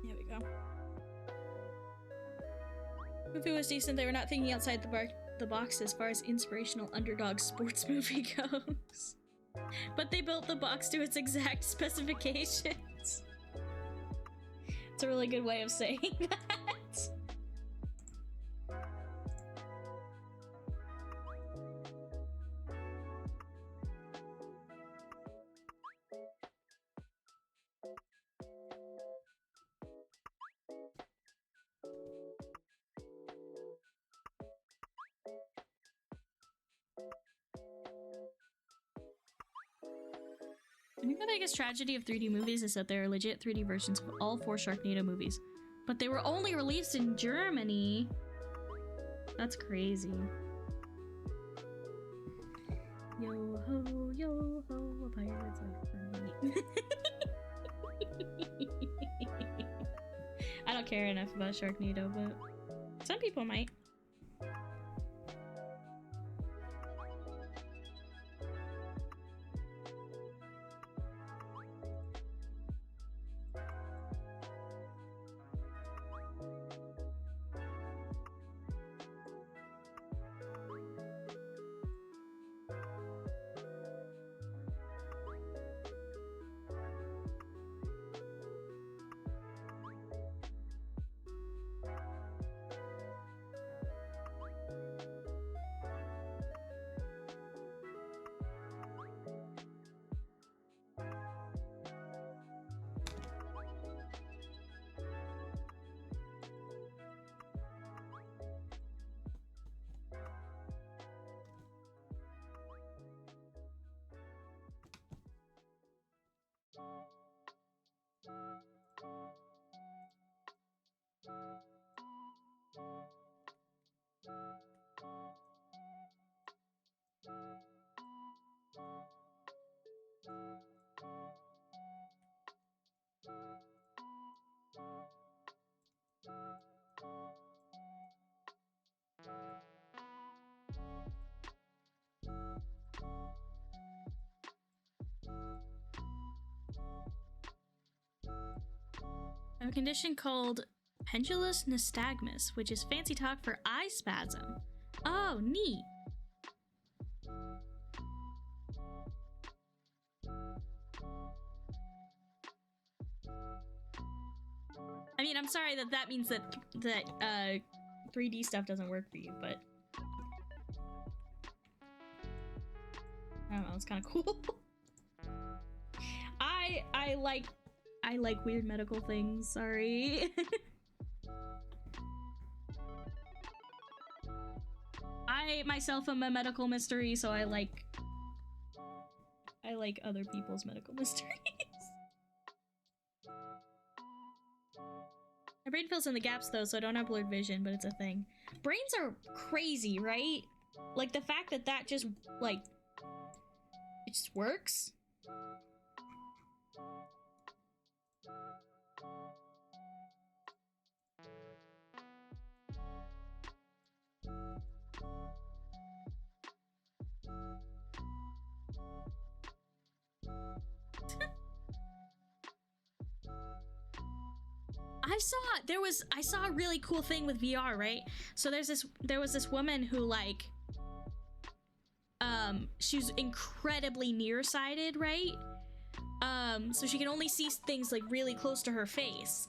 There we go. Movie was decent. They were not thinking outside the box as far as inspirational underdog sports movie goes. But they built the box to its exact specifications. It's a really good way of saying that. I think the biggest tragedy of 3D movies is that there are legit 3D versions of all 4 Sharknado movies, but they were only released in Germany. That's crazy. Yo ho, a pirate's life for me. I don't care enough about Sharknado, but some people might. I have a condition called pendulous nystagmus, which is fancy talk for eye spasm. Oh, neat. I mean, I'm sorry that means that 3D stuff doesn't work for you, but I don't know, it's kind of cool. I like weird medical things, sorry. I myself am a medical mystery, so I like other people's medical mysteries. My brain fills in the gaps though, so I don't have blurred vision, but it's a thing. Brains are crazy, right? Like the fact that that just like it just works. I saw a really cool thing with VR, right? So there was this woman who like she's incredibly nearsighted, right? So she can only see things like really close to her face.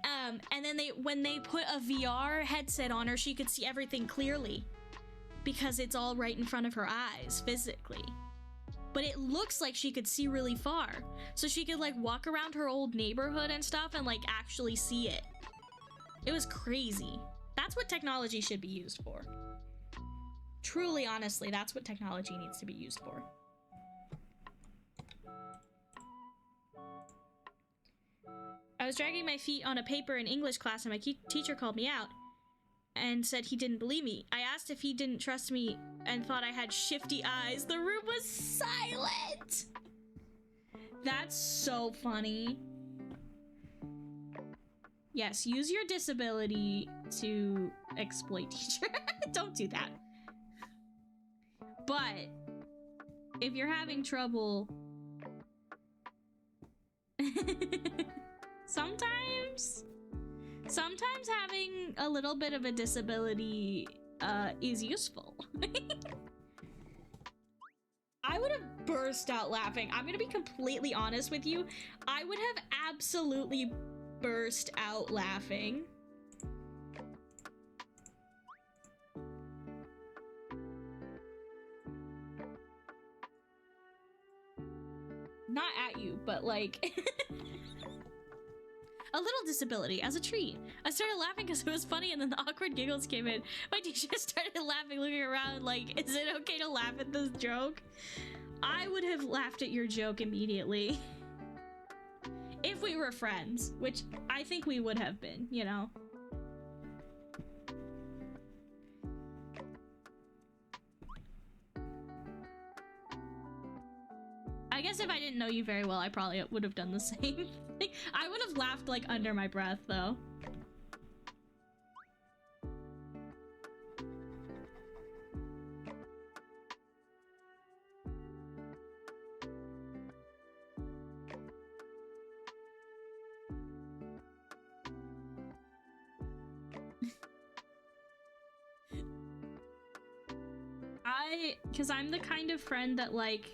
And then when they put a VR headset on her, she could see everything clearly because it's all right in front of her eyes physically. But it looks like she could see really far. So she could like walk around her old neighborhood and stuff and like actually see it. It was crazy. That's what technology should be used for. Truly, honestly, that's what technology needs to be used for. I was dragging my feet on a paper in English class and my teacher called me out and said he didn't believe me. I asked if he didn't trust me and thought I had shifty eyes. The room was silent! That's so funny. Yes, use your disability to exploit teacher. Don't do that. But if you're having trouble sometimes having a little bit of a disability is useful. I would have burst out laughing. I'm gonna be completely honest with you. I would have absolutely burst out laughing. Not at you, but like a little disability as a treat. I started laughing because it was funny and then the awkward giggles came in. My teacher started laughing, looking around like, is it okay to laugh at this joke? I would have laughed at your joke immediately. If we were friends, which I think we would have been, you know? guess if I didn't know you very well, I probably would have done the same thing. I would have laughed like under my breath though. Because I'm the kind of friend that, like,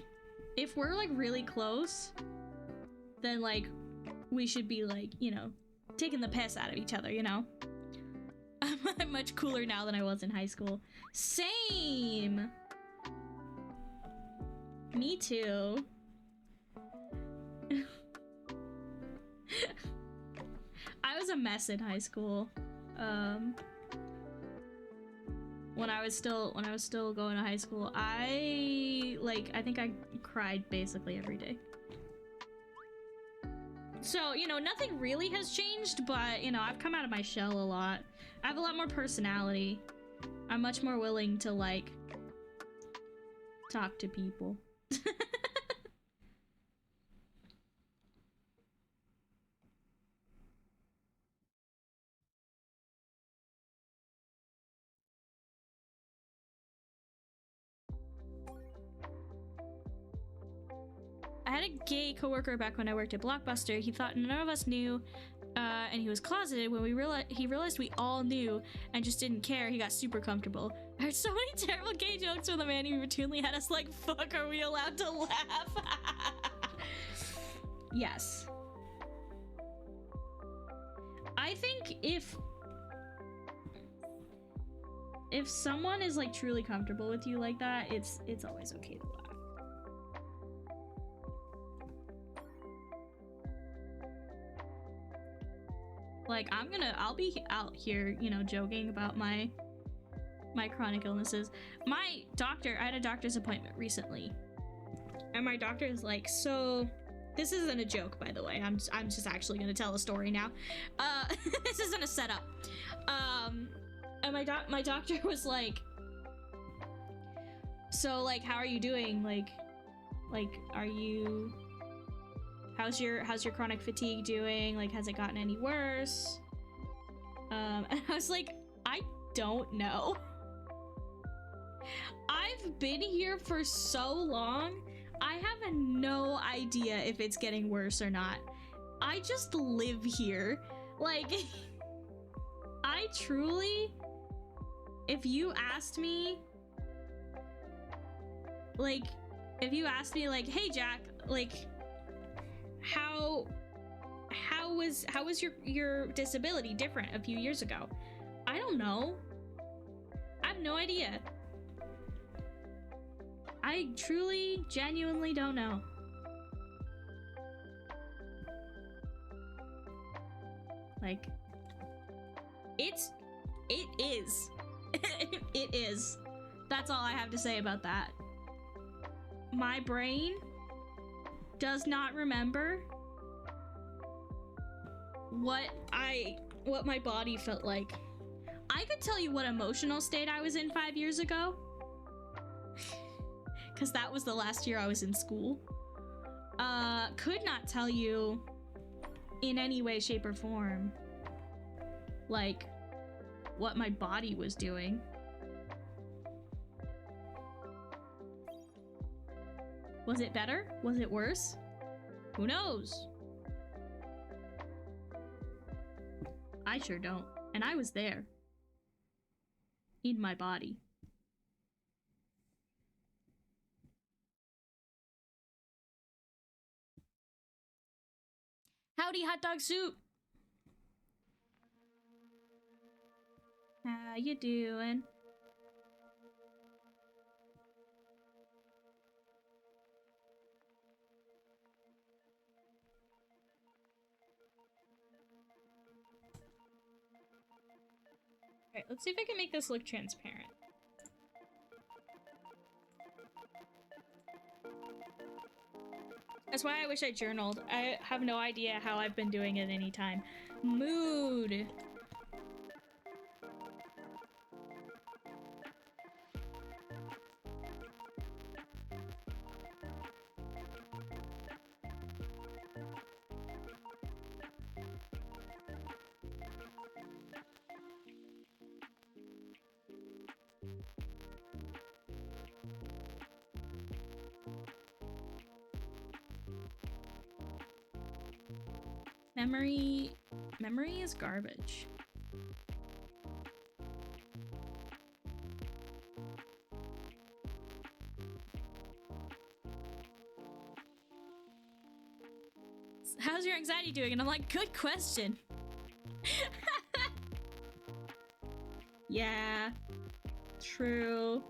if we're, like, really close, then, like, we should be, like, you know, taking the piss out of each other, you know? I'm much cooler now than I was in high school. Same! Me too. I was a mess in high school. When I was still going to high school, I think I cried basically every day. So, you know, nothing really has changed, but, you know, I've come out of my shell a lot. I have a lot more personality. I'm much more willing to, like, talk to people. I had a gay coworker back when I worked at Blockbuster. He thought none of us knew, and he was closeted. When he realized we all knew and just didn't care, he got super comfortable. I heard so many terrible gay jokes from the man who routinely had us like, fuck, are we allowed to laugh? Yes. I think if someone is like truly comfortable with you like that, it's always okay to laugh. Like, I'll be out here, you know, joking about my chronic illnesses. I had a doctor's appointment recently, and my doctor is like, so, this isn't a joke, by the way. I'm just actually gonna tell a story now. This isn't a setup. And my doctor was like, so, like, how are you doing? Like, how's your chronic fatigue doing? Like, has it gotten any worse? And I was like, I don't know. I've been here for so long, I have no idea if it's getting worse or not. I just live here. Like, I truly, if you asked me, like, hey Jack, like, how was your disability different a few years ago? I don't know. I have no idea. I truly, genuinely don't know. Like, it is. It is. That's all I have to say about that. My brain does not remember what my body felt like. I could tell you what emotional state I was in 5 years ago, because that was the last year I was in school. Could not tell you in any way, shape, or form, like, what my body was doing. Was it better? Was it worse? Who knows? I sure don't. And I was there. In my body. Howdy, hot dog soup! How you doing? Alright, let's see if I can make this look transparent. That's why I wish I journaled. I have no idea how I've been doing at any time. Mood. Memory is garbage. How's your anxiety doing? And I'm like, good question. Yeah, true.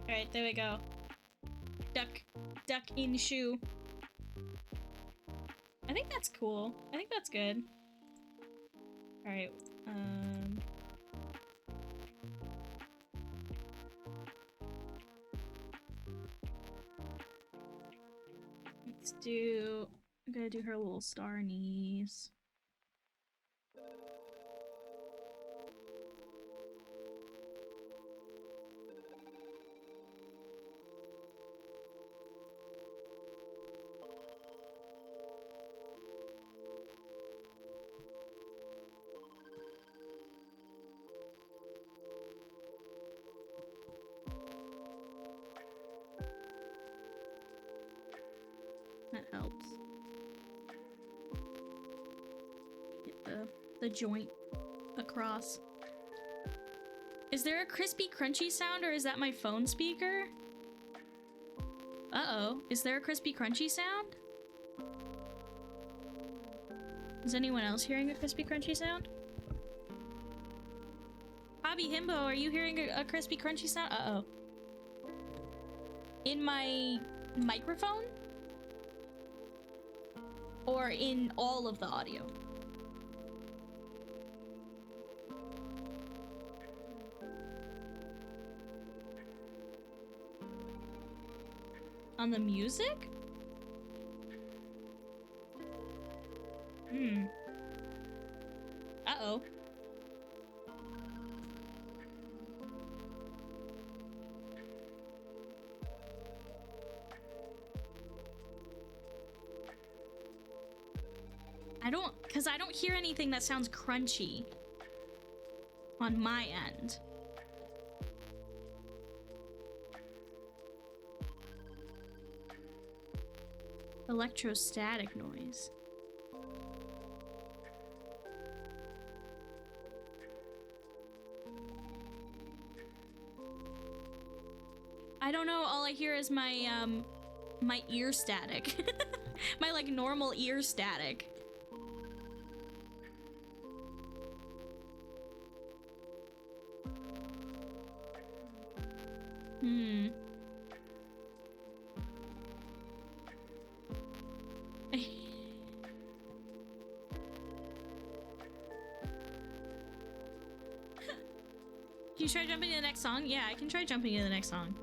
Alright, there we go. Duck in shoe. I think that's cool. I think that's good. Alright, let's do... I'm gonna do her little star knees. That helps. Get the joint across. Is there a crispy crunchy sound, or is that my phone speaker? Uh-oh. Is there a crispy crunchy sound? Is anyone else hearing a crispy crunchy sound? Hobby Himbo, are you hearing a crispy crunchy sound? Uh-oh. In my microphone? Or in all of the audio? On the music? Uh-oh. Because I don't hear anything that sounds crunchy on my end. Electrostatic noise. I don't know, all I hear is my, my ear static. My, like, normal ear static. Can you try jumping to the next song? Yeah, I can try jumping to the next song.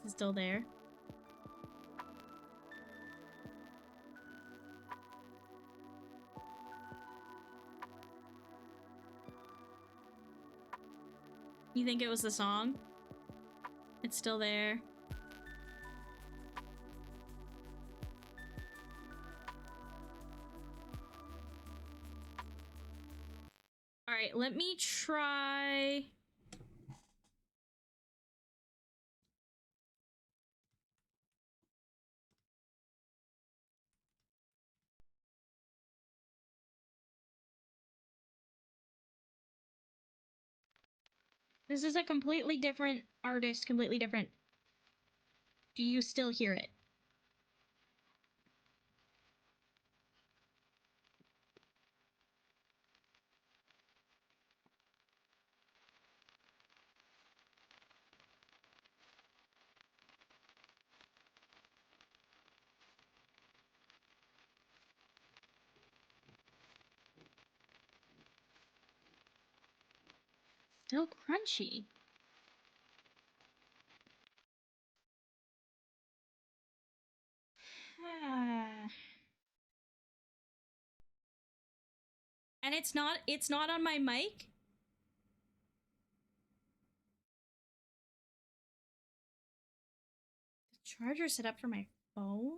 Is it still there? You think it was the song? It's still there. All right, let me try... This is a completely different artist, completely different. Do you still hear it? Still crunchy. And it's not on my mic? The charger set up for my phone?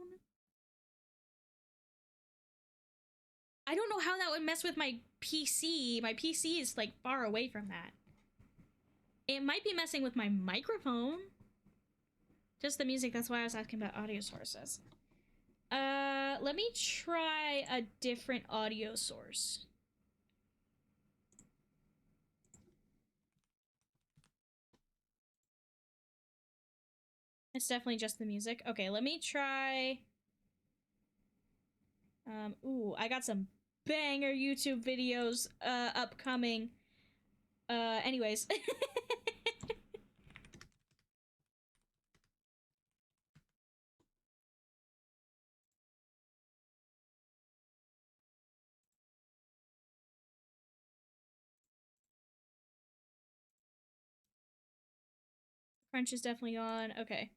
I don't know how that would mess with my PC. My PC is like far away from that. It might be messing with my microphone. Just the music, that's why I was asking about audio sources. Let me try a different audio source. It's definitely just the music. Okay, let me try... ooh, I got some banger YouTube videos, upcoming. Anyways. Crunch is definitely on. Okay.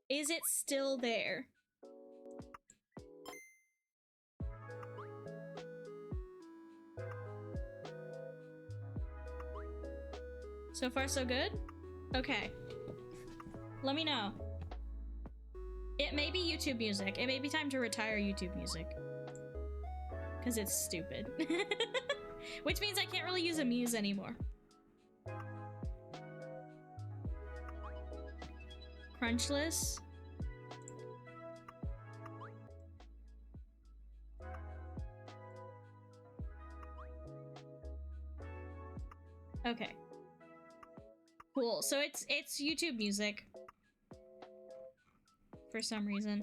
Is it still there? So far, so good? Okay. Let me know. It may be YouTube music. It may be time to retire YouTube music. Because it's stupid. Which means I can't really use a muse anymore. Crunchless. Okay. Cool. So it's YouTube music. For some reason.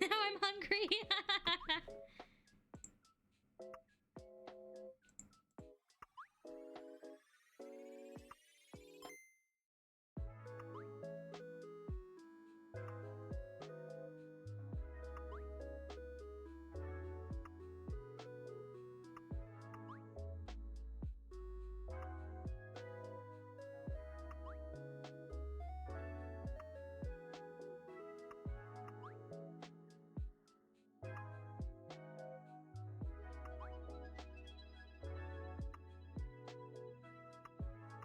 Now I'm hungry.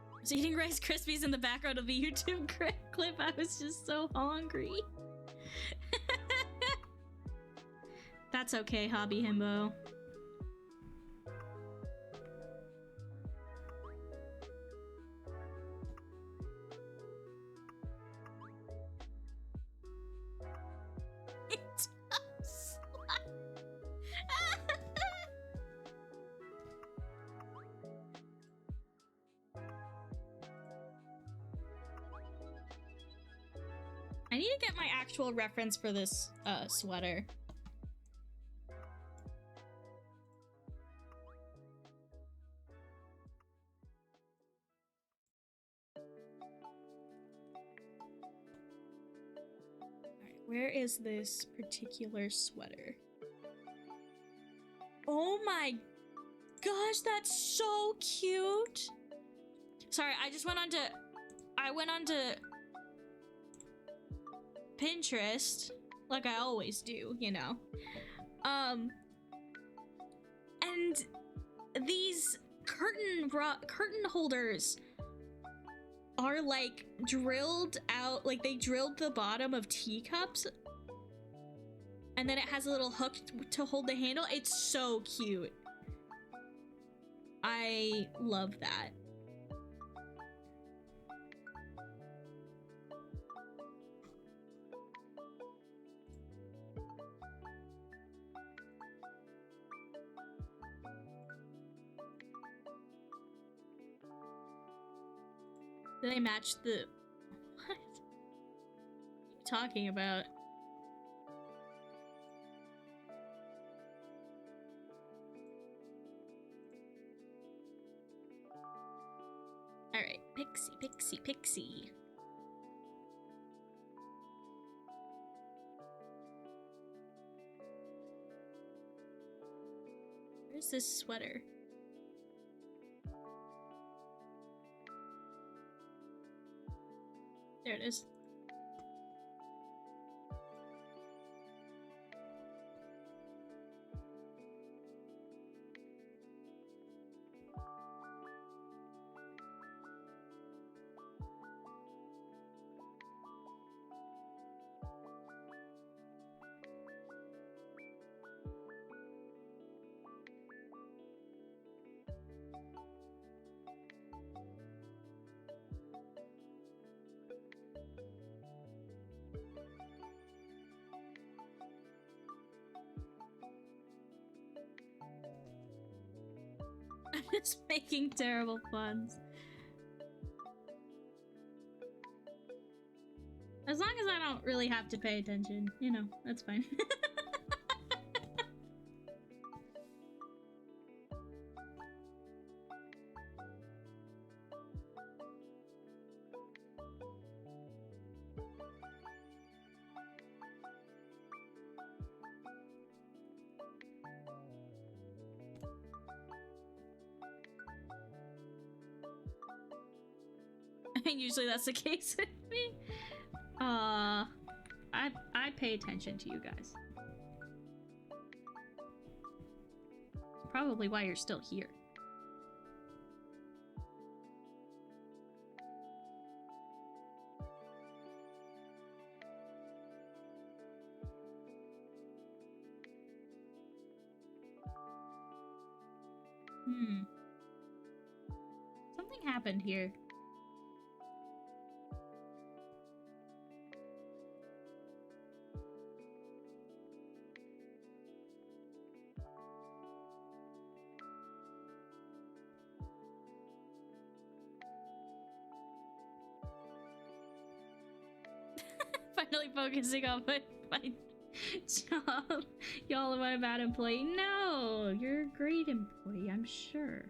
I was eating Rice Krispies in the background of the YouTube clip. I was just so hungry. That's okay, Hobby Himbo. I need to get my actual reference for this sweater. Alright, where is this particular sweater? Oh my gosh, that's so cute! Sorry, I went on to Pinterest, like I always do, you know. And these curtain holders are like drilled out, like they drilled the bottom of teacups, and then it has a little hook to hold the handle. It's so cute. I love that. Do they match the... What? What are you talking about? Alright, Pixie, Pixie, Pixie. Where's this sweater? There it is. I'm just making terrible puns. As long as I don't really have to pay attention, you know, that's fine. I mean, usually that's the case with me. I pay attention to you guys. Probably why you're still here. Something happened here. Finally focusing on my job. Y'all, am I a bad employee? No, you're a great employee, I'm sure.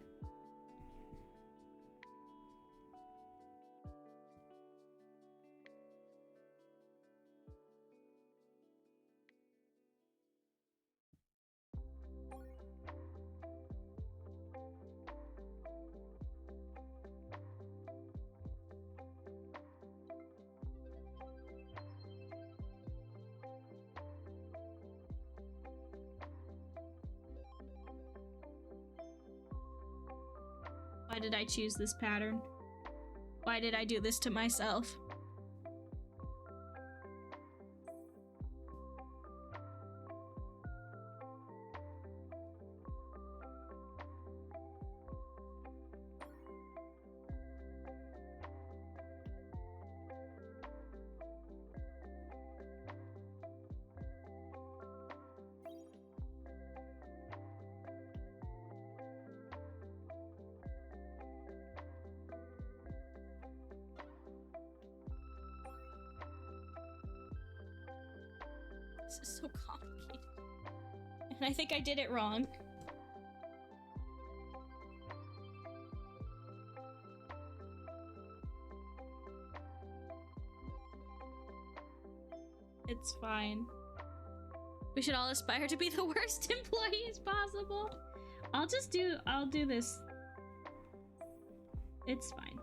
Why did I choose this pattern? Why did I do this to myself? This is so complicated. And I think I did it wrong. It's fine. We should all aspire to be the worst employees possible. I'll do this. It's fine.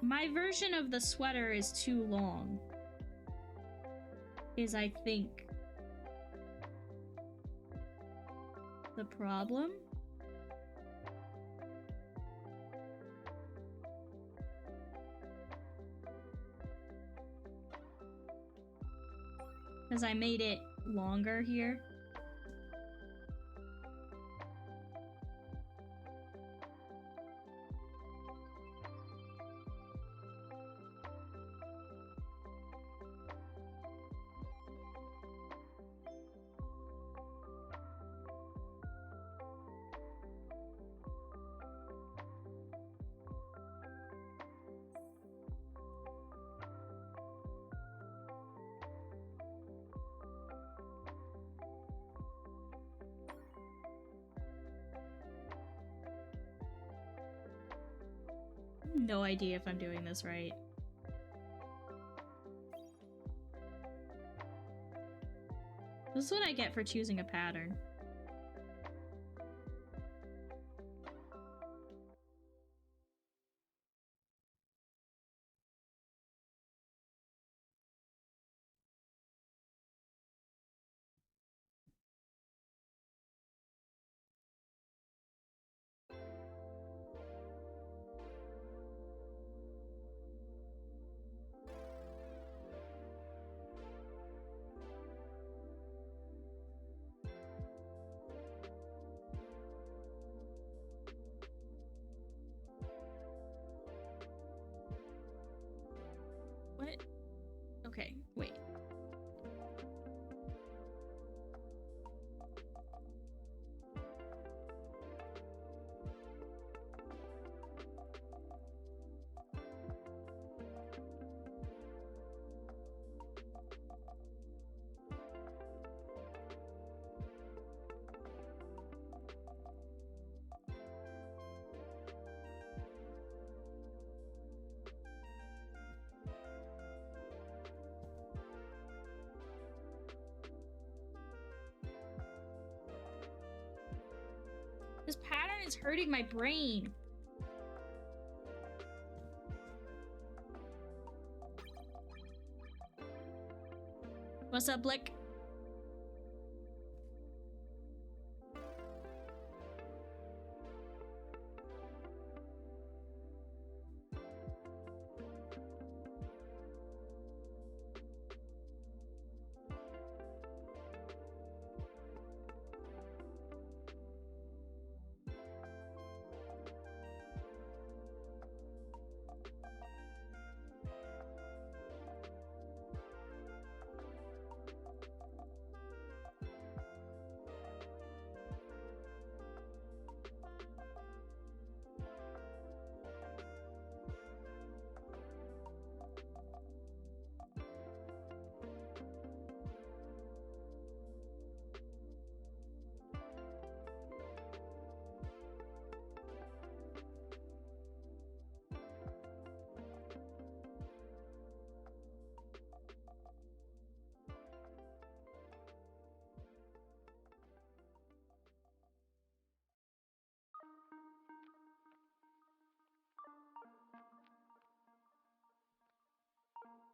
My version of the sweater is too long. Is, I think, the problem? Because I made it longer here. no idea if I'm doing this right. This is what I get for choosing a pattern. What? Okay, wait. This pattern is hurting my brain. What's up, Blick?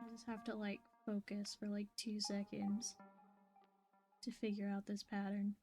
I just have to like focus for like 2 seconds to figure out this pattern.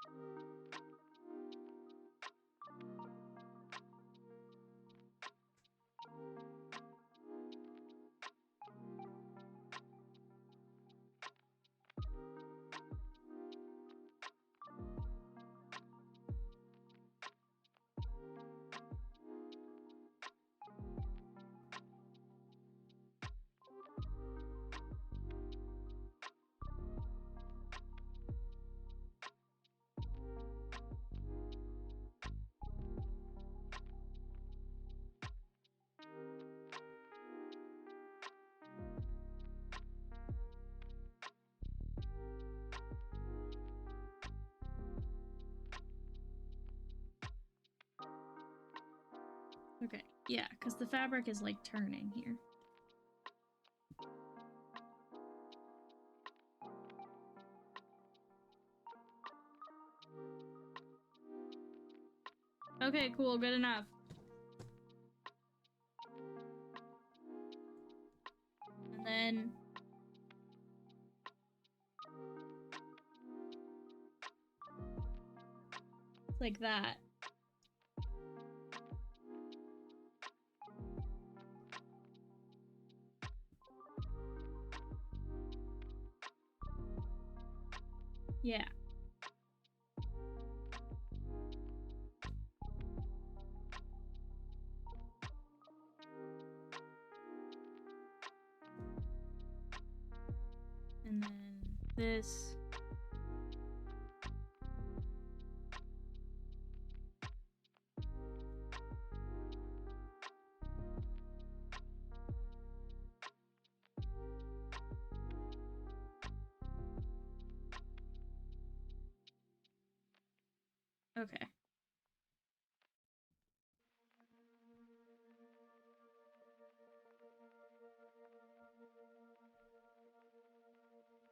Okay, yeah, because the fabric is like turning here. Okay, cool, good enough. And then... it's like that. Yeah. And then this. Okay.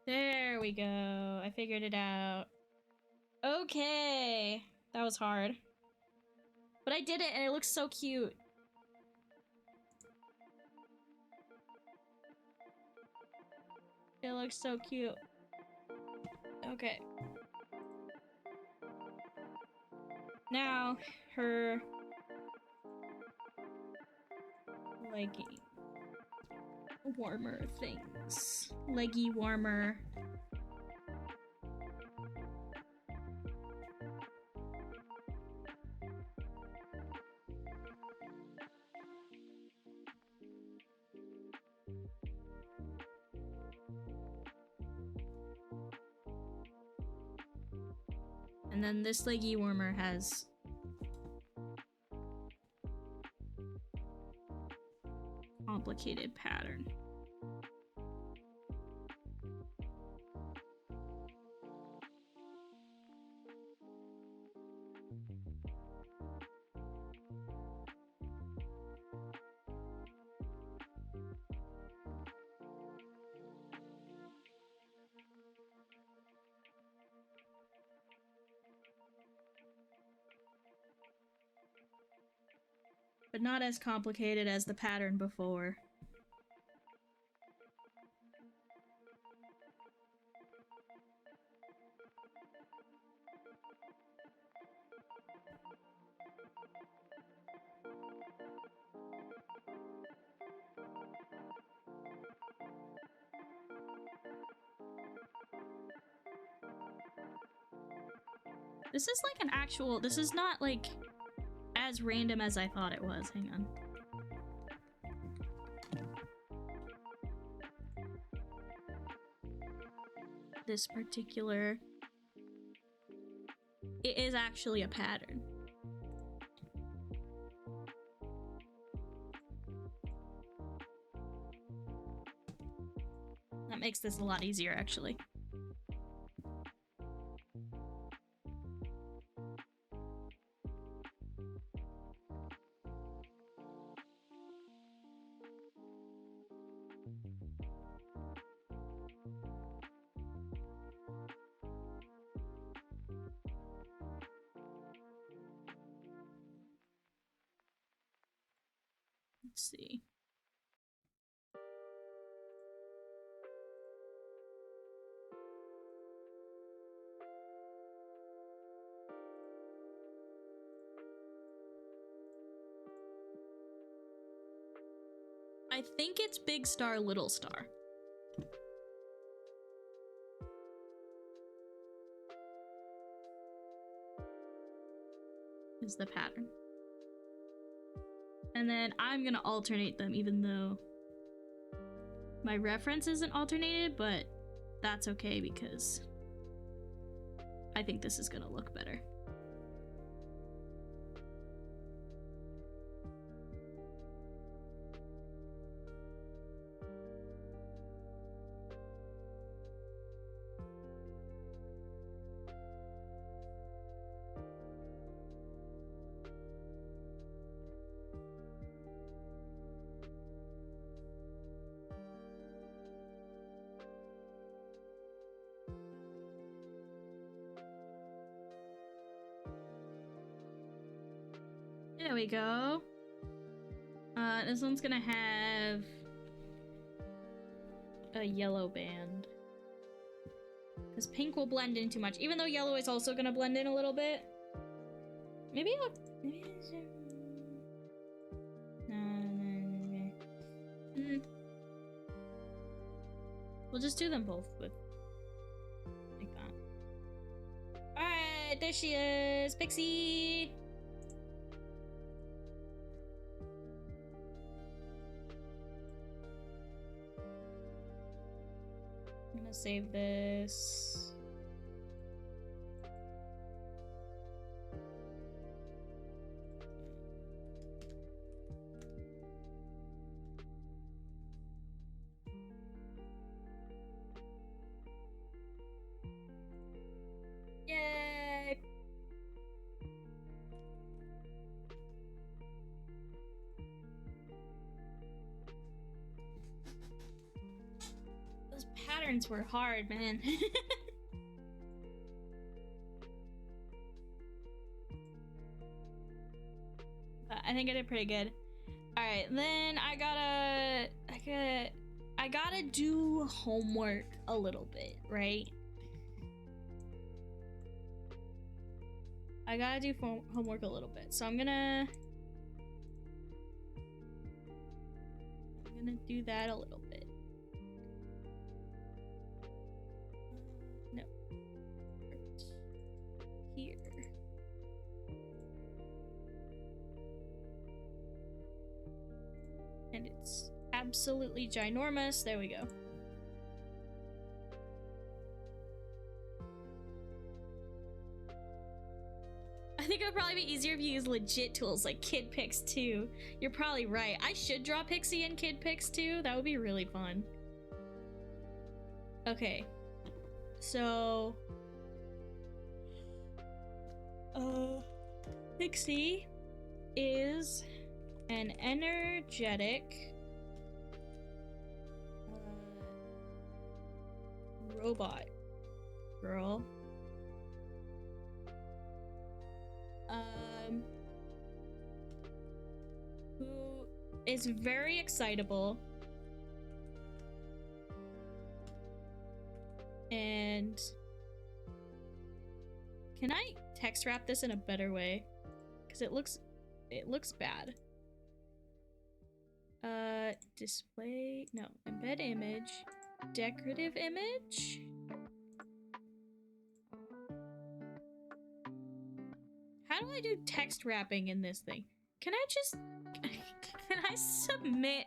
There we go. I figured it out. Okay. That was hard. But I did it and it looks so cute. It looks so cute. Okay. Now, her leggy warmer things. Leggy warmer. And then this leggy warmer has complicated pattern. But not as complicated as the pattern before. This is like an actual, this is not like as random as I thought it was. Hang on. This particular, it is actually a pattern. That makes this a lot easier, actually. Let's see. I think it's Big Star, Little Star. Is the pattern. And then I'm gonna alternate them even though my reference isn't alternated, but that's okay because I think this is gonna look better. There we go. This one's gonna have a yellow band. Because pink will blend in too much, even though yellow is also gonna blend in a little bit. Maybe I'll... We'll just do them both with... like that. Alright, there she is! Pixie! I'm gonna save this. Yay! Those patterns patterns were hard, man. I think I did pretty good. All right, then I gotta do homework a little bit, right? I gotta do homework a little bit, so I'm gonna do that a little bit. No, right here. And it's absolutely ginormous. There we go. I think it would probably be easier if you use legit tools like Kid Pix 2. You're probably right. I should draw Pixie in Kid Pix 2. That would be really fun. Okay. So... Pixie is an energetic robot girl who is very excitable and can I text wrap this in a better way? Because it looks bad. Display, no, embed image, decorative image. How do I do text wrapping in this thing? Can I just, can I submit?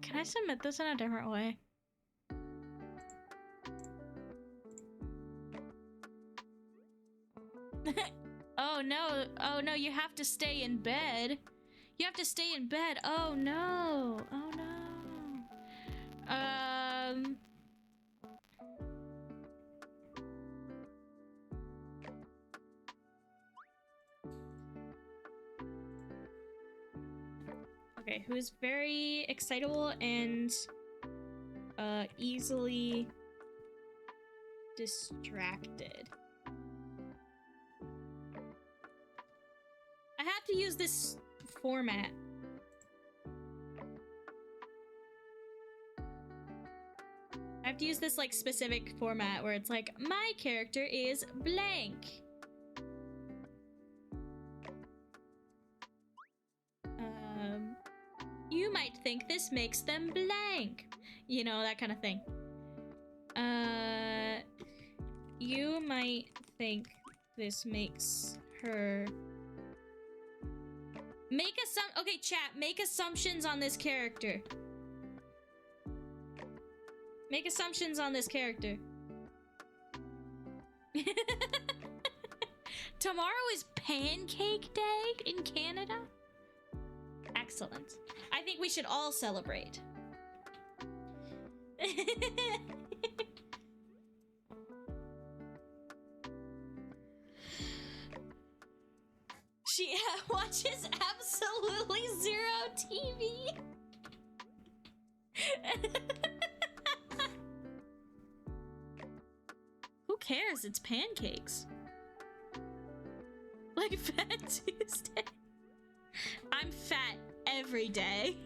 Can I submit this in a different way? Oh no, you have to stay in bed. You have to stay in bed. Oh no. Oh no. Okay, who's very excitable and easily distracted. I have to use this format. I have to use this like specific format where it's like, my character is blank. You might think this makes them blank. You know, that kind of thing. You might think this makes her... Okay, chat, make assumptions on this character. Make assumptions on this character. Tomorrow is Pancake Day in Canada? Excellent. I think we should all celebrate. She watches absolutely zero TV. Who cares? It's pancakes. Like Fat Tuesday. I'm fat every day.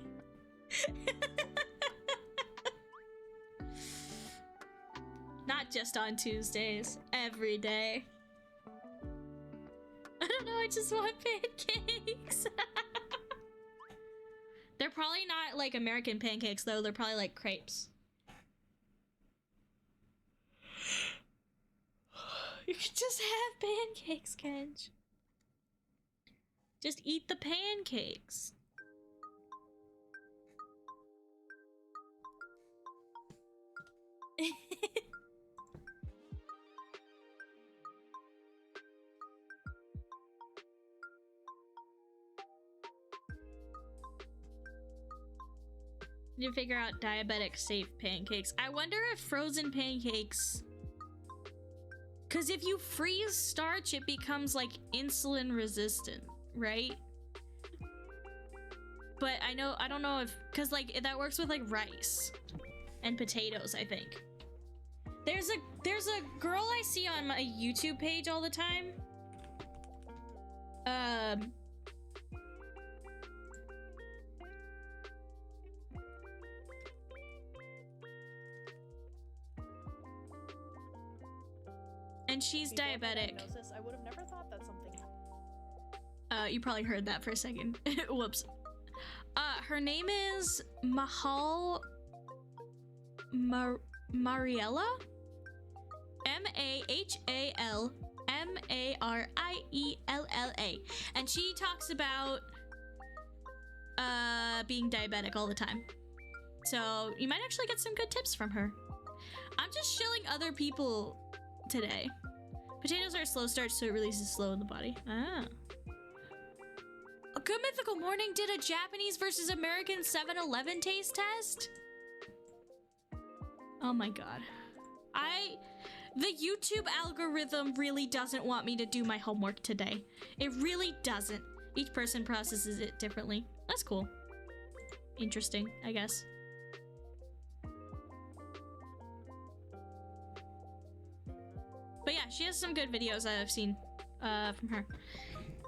Not just on Tuesdays, every day. I don't know, I just want pancakes. They're probably not like American pancakes though, they're probably like crepes. You could just have pancakes, Kenj. Just eat the pancakes. You figure out diabetic safe pancakes. I wonder if frozen pancakes... Because if you freeze starch, it becomes like insulin resistant, right? But I don't know if, cause like that works with like rice and potatoes, I think. There's a girl I see on my YouTube page all the time. And she's diabetic. I would have never thought that something You probably heard that for a second. Whoops. Her name is Mahal Mariella? Mahalmariella. And she talks about being diabetic all the time. So you might actually get some good tips from her. I'm just shilling other people today. Potatoes are a slow starch, so it releases slow in the body. Ah. A Good Mythical Morning did a Japanese versus American 7-Eleven taste test? Oh my god. The YouTube algorithm really doesn't want me to do my homework today. It really doesn't. Each person processes it differently. That's cool. Interesting, I guess. But yeah, she has some good videos I've seen from her.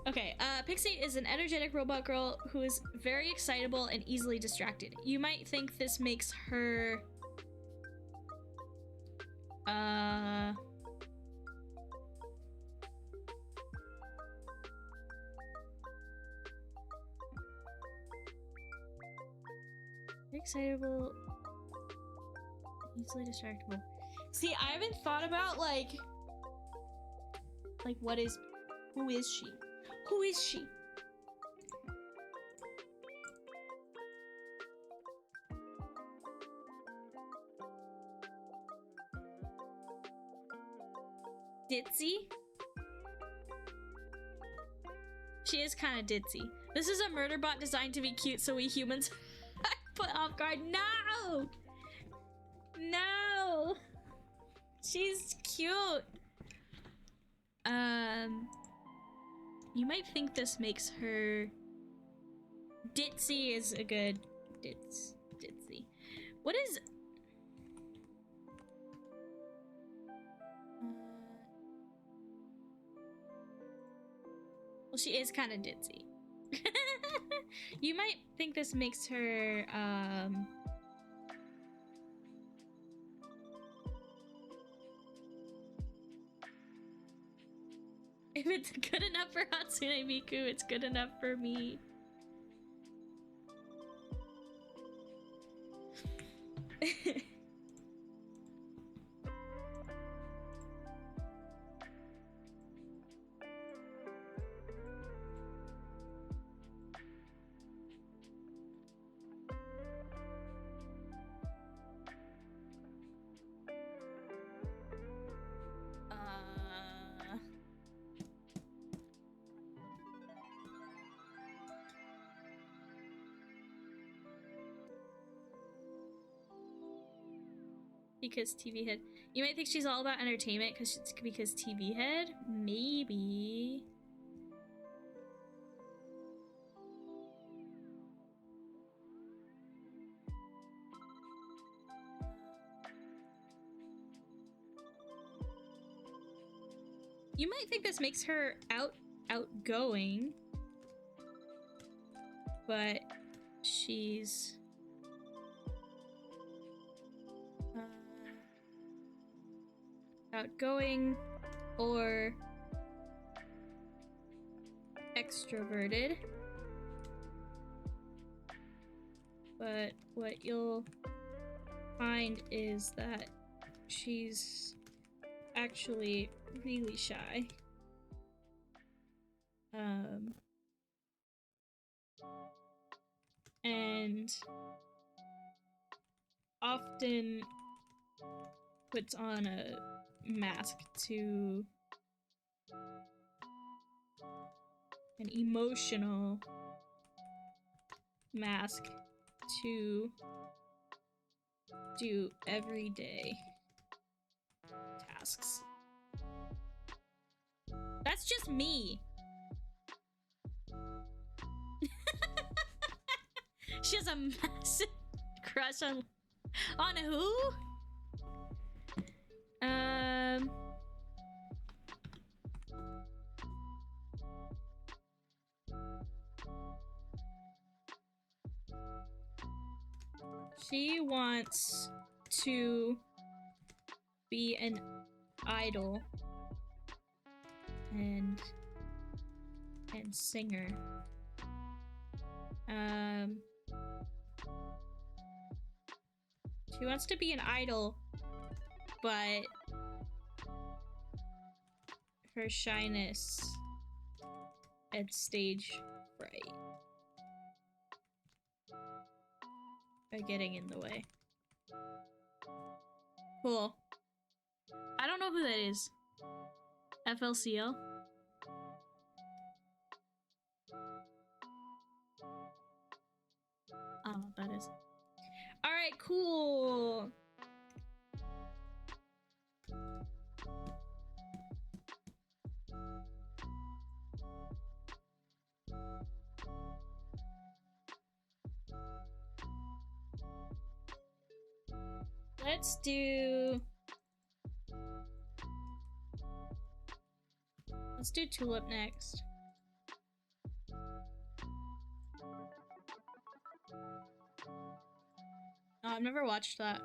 Okay, Pixie is an energetic robot girl who is very excitable and easily distracted. You might think this makes her... excitable, easily distractible. See, I haven't thought about like what is, who is she? Who is she? Ditzy? She is kind of ditzy. This is a murder bot designed to be cute so we humans put off guard. No! No! She's cute. You might think this makes her... Ditzy is a good... Ditzy. What is... Well, she is kind of ditzy. You might think this makes her, if it's good enough for Hatsune Miku, it's good enough for me. Because TV head. You might think she's all about entertainment because TV head? Maybe. You might think this makes her outgoing, but she's outgoing or extroverted. But what you'll find is that she's actually really shy. And often puts on a mask to an emotional mask to do everyday tasks. That's just me. She has a massive crush on who? She wants to be an idol and singer. She wants to be an idol, but her shyness and stage fright are getting in the way. Cool. I don't know who that is. FLCL? I don't know what that is. Alright, cool. Let's do Tulip next. Oh, I've never watched that.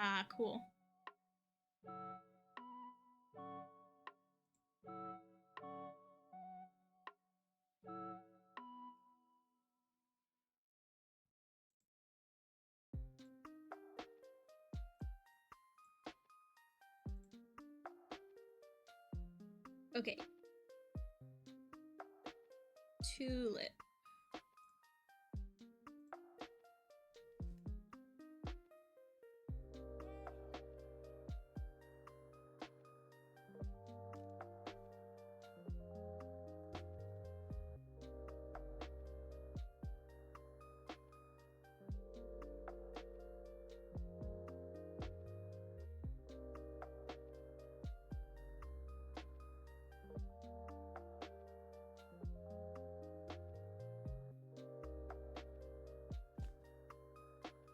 Ah, cool. Okay. Tulip.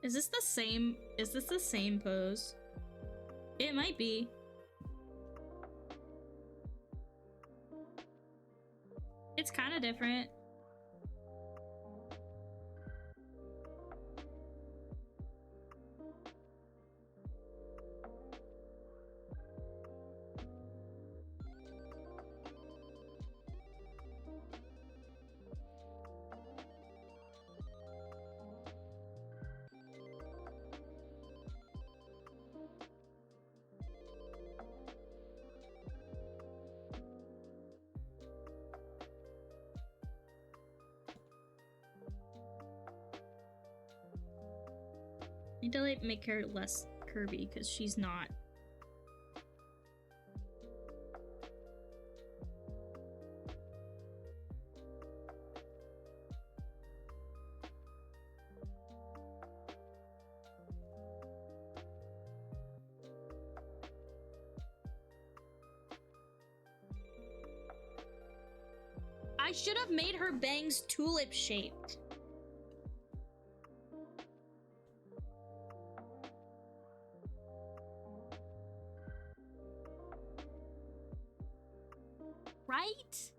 Is this the same pose? It might be. It's kind of different. Need to like make her less curvy because she's not. I should have made her bangs tulip shaped. Right?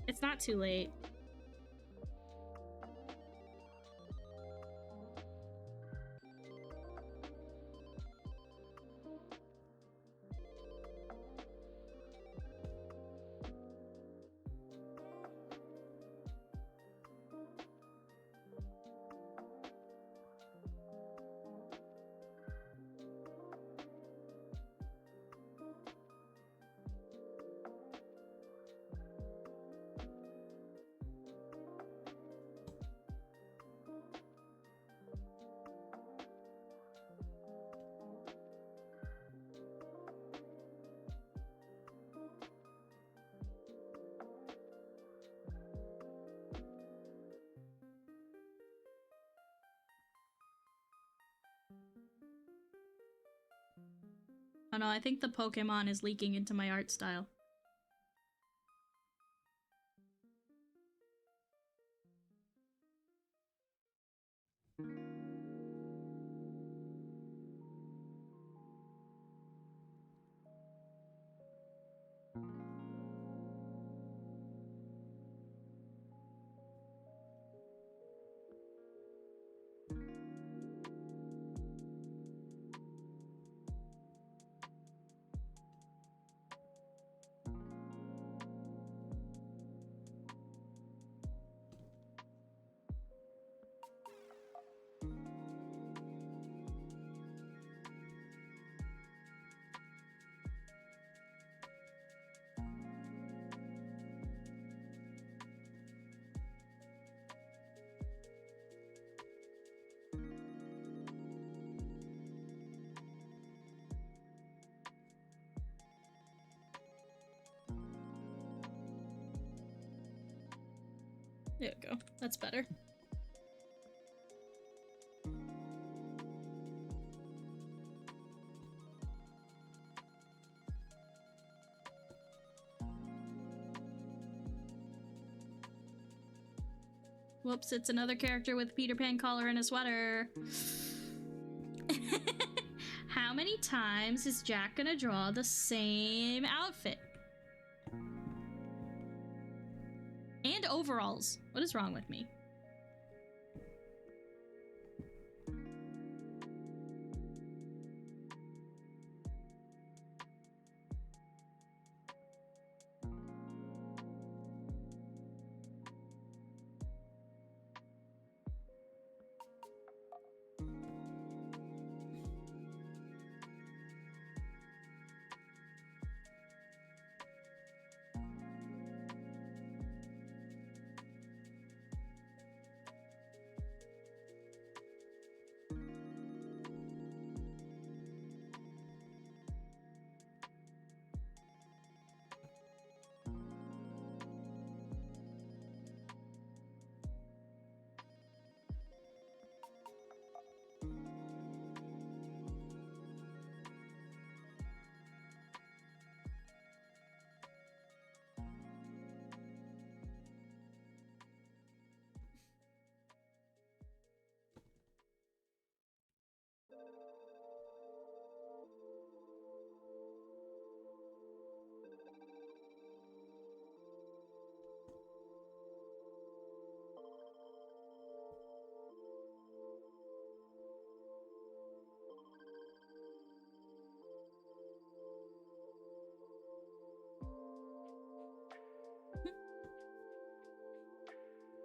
It's not too late. Oh no, I think the Pokemon is leaking into my art style. There we go. That's better. Whoops, it's another character with Peter Pan collar and a sweater. How many times is Jack gonna draw the same outfit? And overalls. What is wrong with me?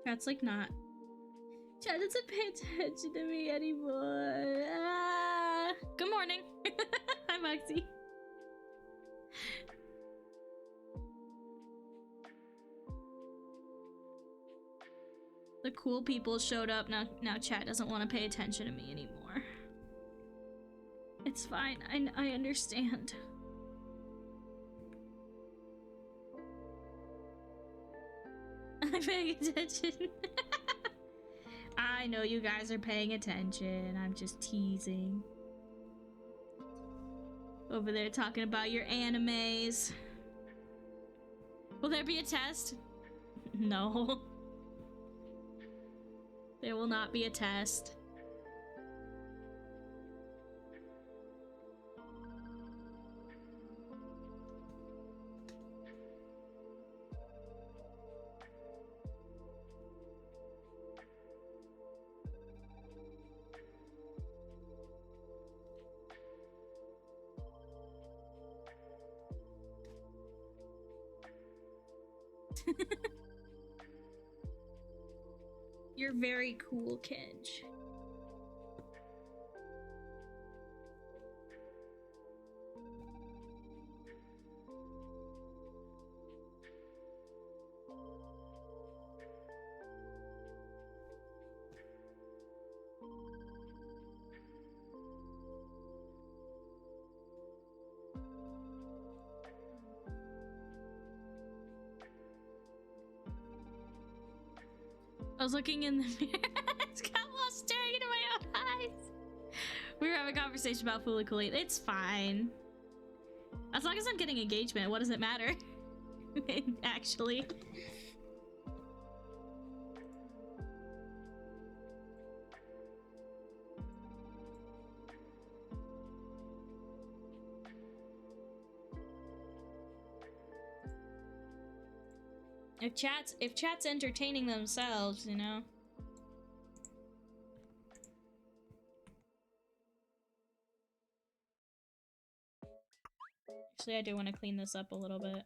That's like not. Chad doesn't pay attention to me anymore. Good morning. Hi, Moxie. The cool people showed up. Now Chad doesn't want to pay attention to me anymore. It's fine. I understand. I'm paying attention. I know you guys are paying attention. I'm just teasing. Over there talking about your animes. Will there be a test? No. There will not be a test. You're very cool, Kenj. I was looking in the mirror. Got lost staring into my own eyes. We were having a conversation about Fooly Cooly. It's fine. As long as I'm getting engagement, what does it matter? Actually. If chat's entertaining themselves, you know. Actually, I do want to clean this up a little bit.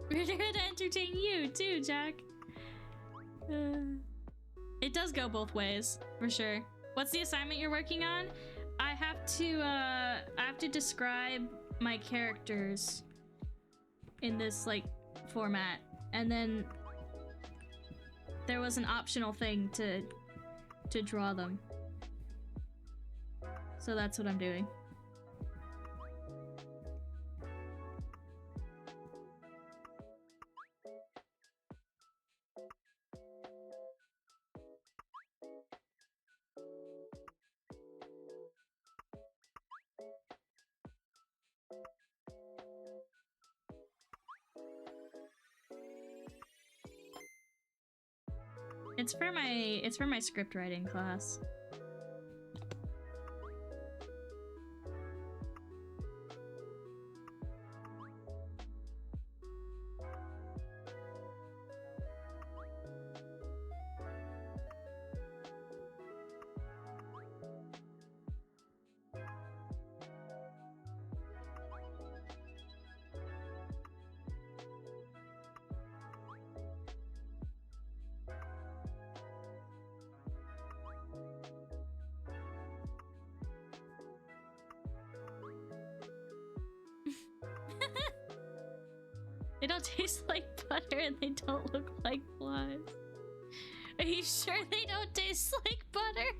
We're here to entertain you too, Jack. It does go both ways, for sure. What's the assignment you're working on? I have to describe my characters in this like format, and then there was an optional thing to draw them. So that's what I'm doing. It's for my script writing class. They don't taste like butter and they don't look like flies. Are you sure they don't taste like butter?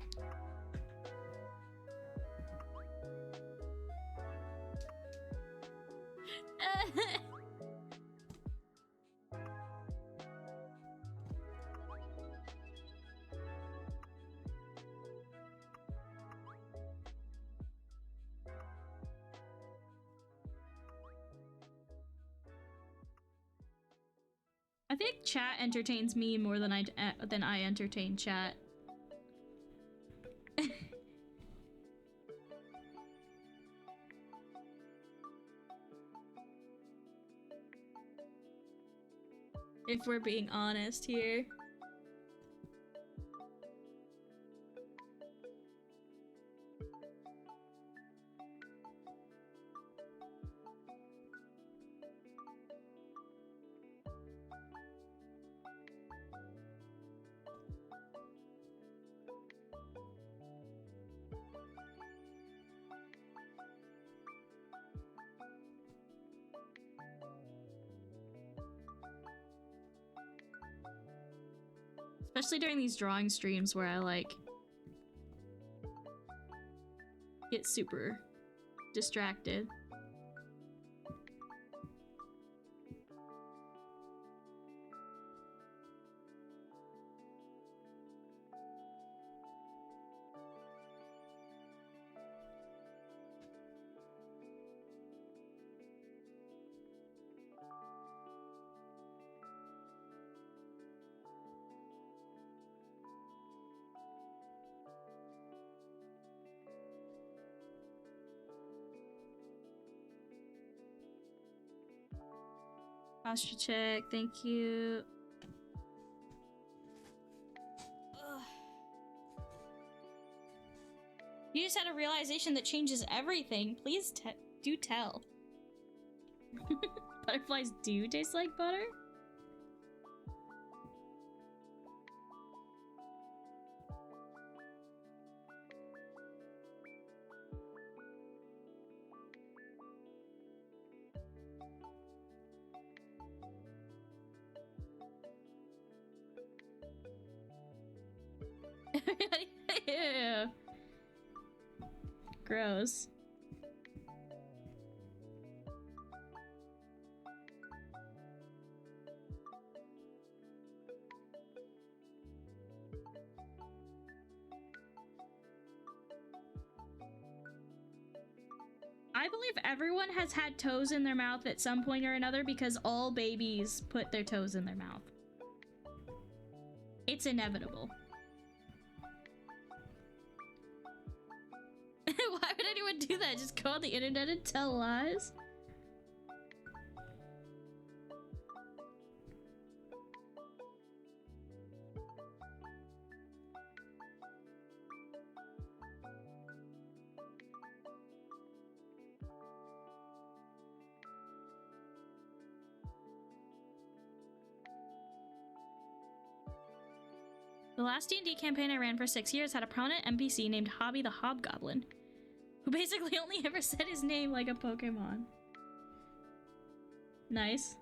I think chat entertains me more than I entertain chat. If we're being honest here. Especially during these drawing streams where I like get super distracted. Posture check, thank you. Ugh. You just had a realization that changes everything. Please do tell. Butterflies do taste like butter? Ew. Gross. I believe everyone has had toes in their mouth at some point or another because all babies put their toes in their mouth. It's inevitable. Why would anyone do that? Just go on the internet and tell lies? The last D&D campaign I ran for 6 years had a prominent NPC named Hobby the Hobgoblin, who basically only ever said his name like a Pokemon. Nice.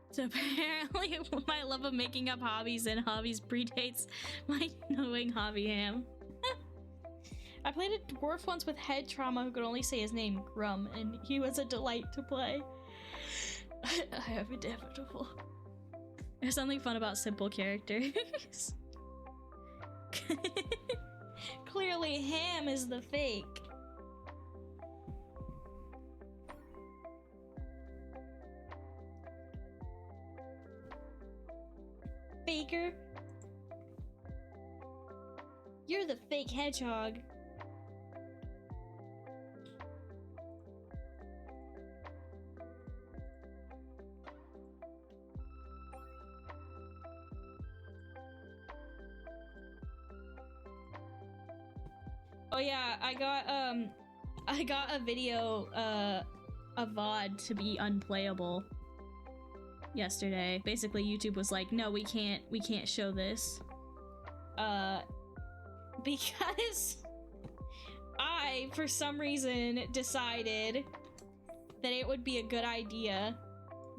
So apparently my love of making up hobbies and hobbies predates my knowing Hobby Ham. I played a dwarf once with head trauma who could only say his name, Grum, and he was a delight to play. I have inevitable. There's something fun about simple characters. Clearly Ham is the fake. Faker. You're the fake hedgehog. Oh yeah, I got a video, a VOD to be unplayable yesterday. Basically, YouTube was like, no, we can't show this. Because I, for some reason, decided that it would be a good idea,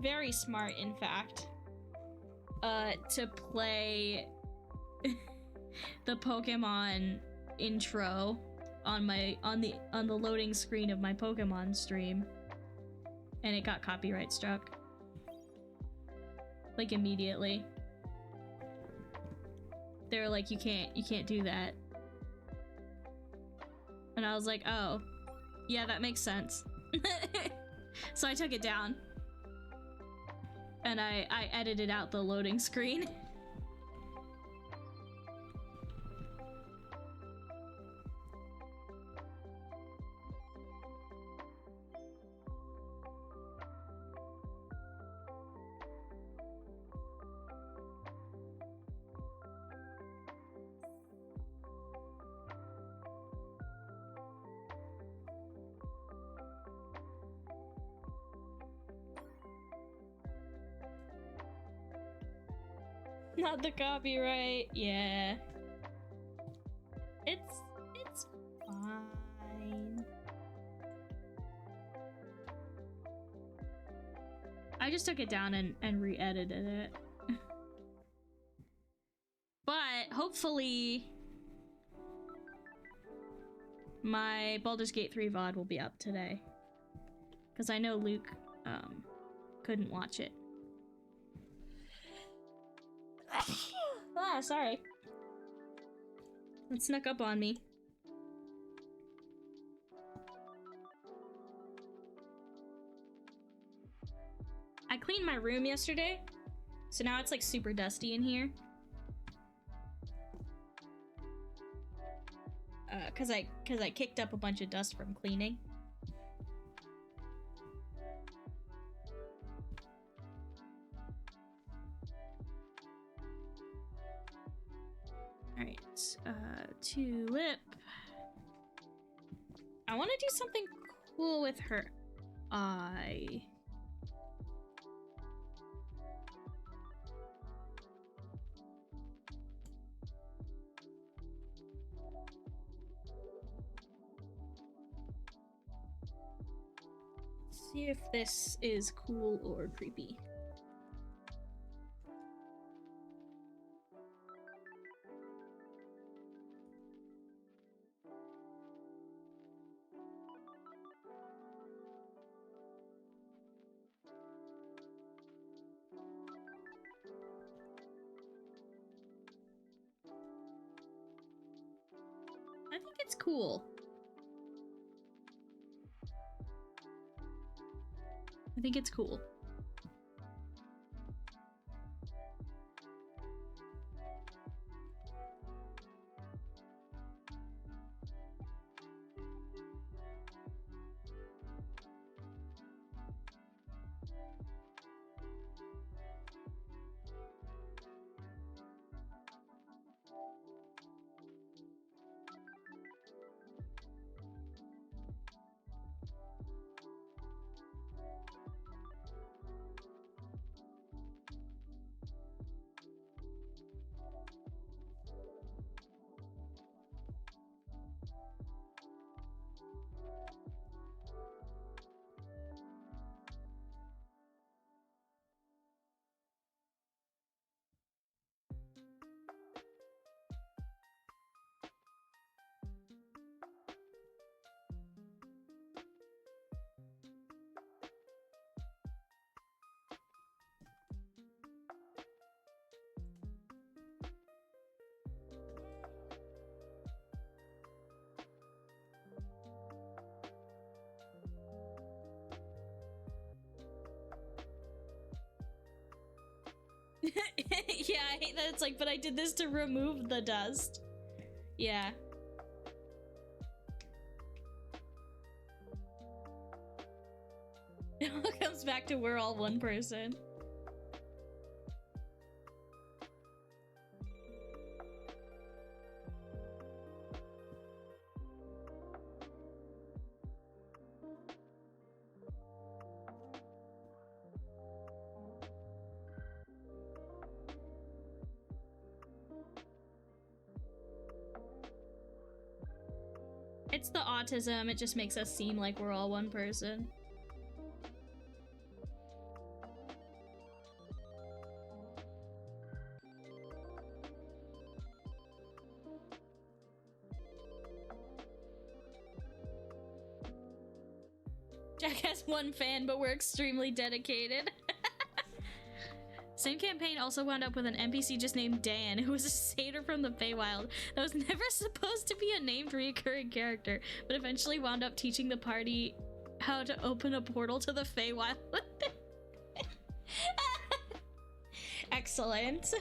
very smart in fact, to play the Pokemon intro on the loading screen of my Pokemon stream, and it got copyright struck. Like immediately. They were like, you can't do that. And I was like, oh, yeah, that makes sense. So I took it down. And I edited out the loading screen. Not the copyright. Yeah. It's fine. I just took it down and re-edited it. But hopefully my Baldur's Gate 3 VOD will be up today. Because I know Luke couldn't watch it. Ah, sorry. It snuck up on me. I cleaned my room yesterday, so now it's like super dusty in here. cause I kicked up a bunch of dust from cleaning. All right, Tulip. I want to do something cool with her eye. Let's see if this is cool or creepy. I think it's cool. I think it's cool. Yeah, I hate that it's like, but I did this to remove the dust. Yeah. It all comes back to we're all one person. It's the autism, it just makes us seem like we're all one person. Jack has one fan, but we're extremely dedicated. Same campaign also wound up with an NPC just named Dan, who was a satyr from the Feywild that was never supposed to be a named recurring character, but eventually wound up teaching the party how to open a portal to the Feywild. Excellent.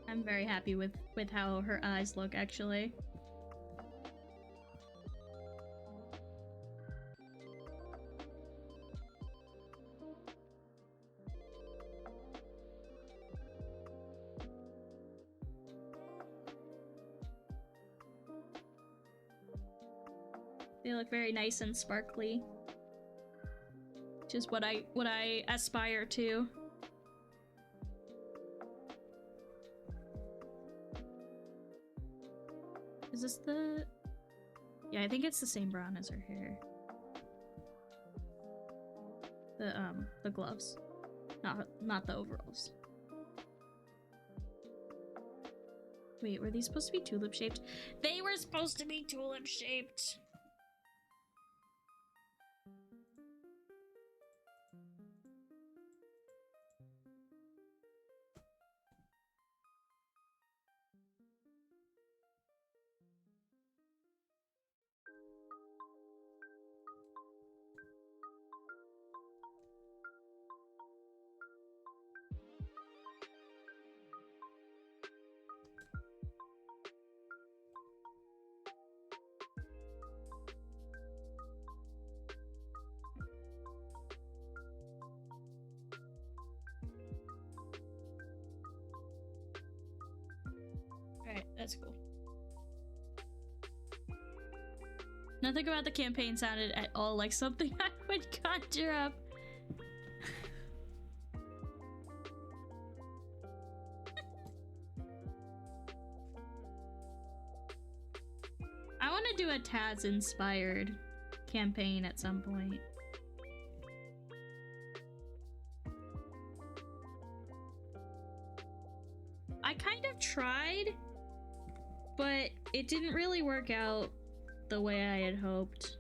I'm very happy with how her eyes look, actually. They look very nice and sparkly, which is what I aspire to. Is this the... Yeah, I think it's the same brown as her hair. The gloves. Not the overalls. Wait, were these supposed to be tulip-shaped? They were supposed to be tulip-shaped! Alright, that's cool. Nothing about the campaign sounded at all like something I would conjure up. I want to do a Taz-inspired campaign at some point. I kind of tried, but it didn't really work out the way I had hoped.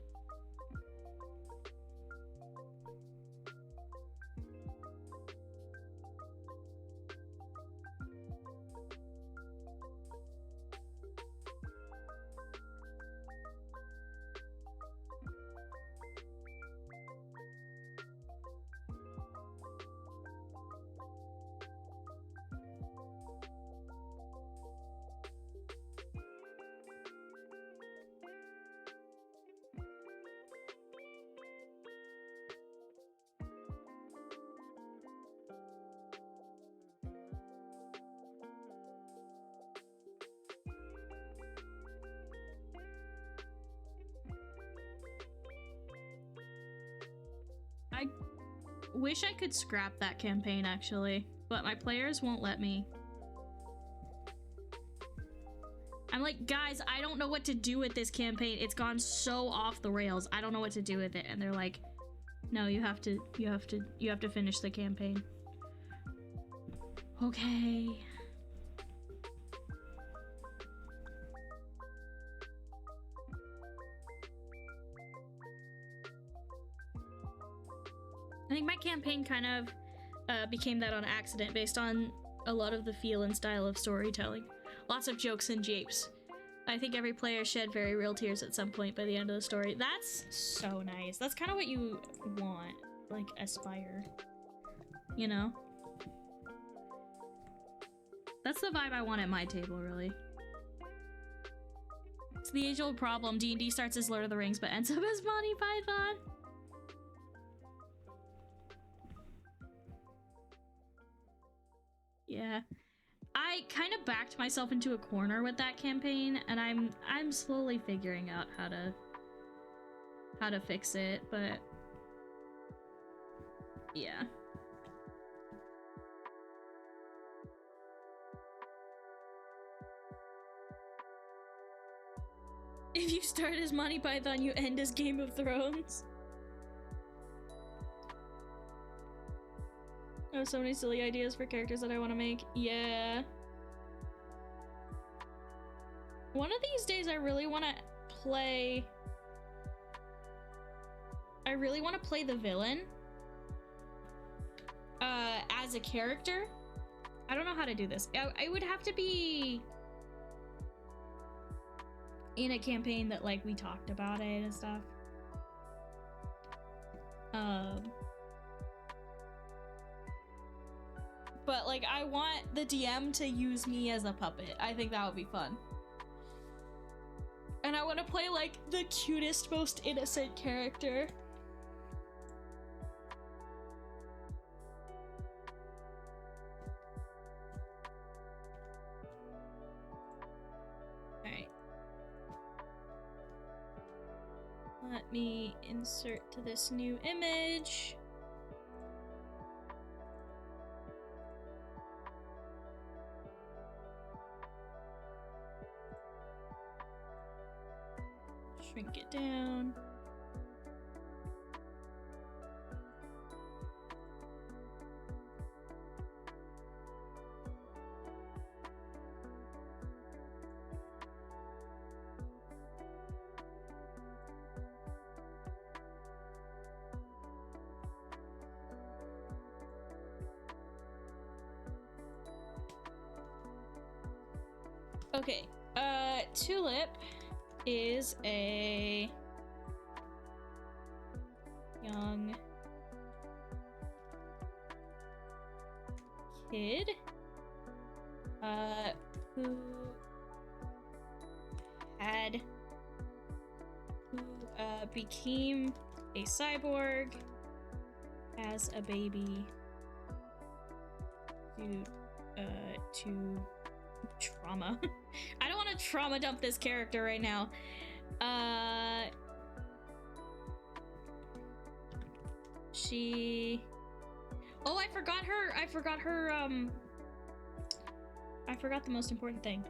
I wish I could scrap that campaign, actually, but my players won't let me. I'm like, guys, I don't know what to do with this campaign. It's gone so off the rails. I don't know what to do with it. And they're like, no, you have to finish the campaign. Okay. I think my campaign kind of became that on accident based on a lot of the feel and style of storytelling. Lots of jokes and japes. I think every player shed very real tears at some point by the end of the story. That's so nice. That's kind of what you want, like, aspire, you know? That's the vibe I want at my table, really. It's the age-old problem. D&D starts as Lord of the Rings, but ends up as Monty Python. Yeah. I kind of backed myself into a corner with that campaign, and I'm slowly figuring out how to fix it, but yeah. If you start as Monty Python, you end as Game of Thrones. I have so many silly ideas for characters that I want to make. Yeah. One of these days, I really want to play the villain as a character. I don't know how to do this. I would have to be in a campaign that, like, we talked about it and stuff. But, like, I want the DM to use me as a puppet. I think that would be fun. And I want to play, like, the cutest, most innocent character. Alright. Let me insert to this new image. Shrink it down. Okay, Tulip is a young kid who became a cyborg as a baby to trauma. I don't want to trauma dump this character right now. She... Oh, I forgot her. I forgot the most important thing.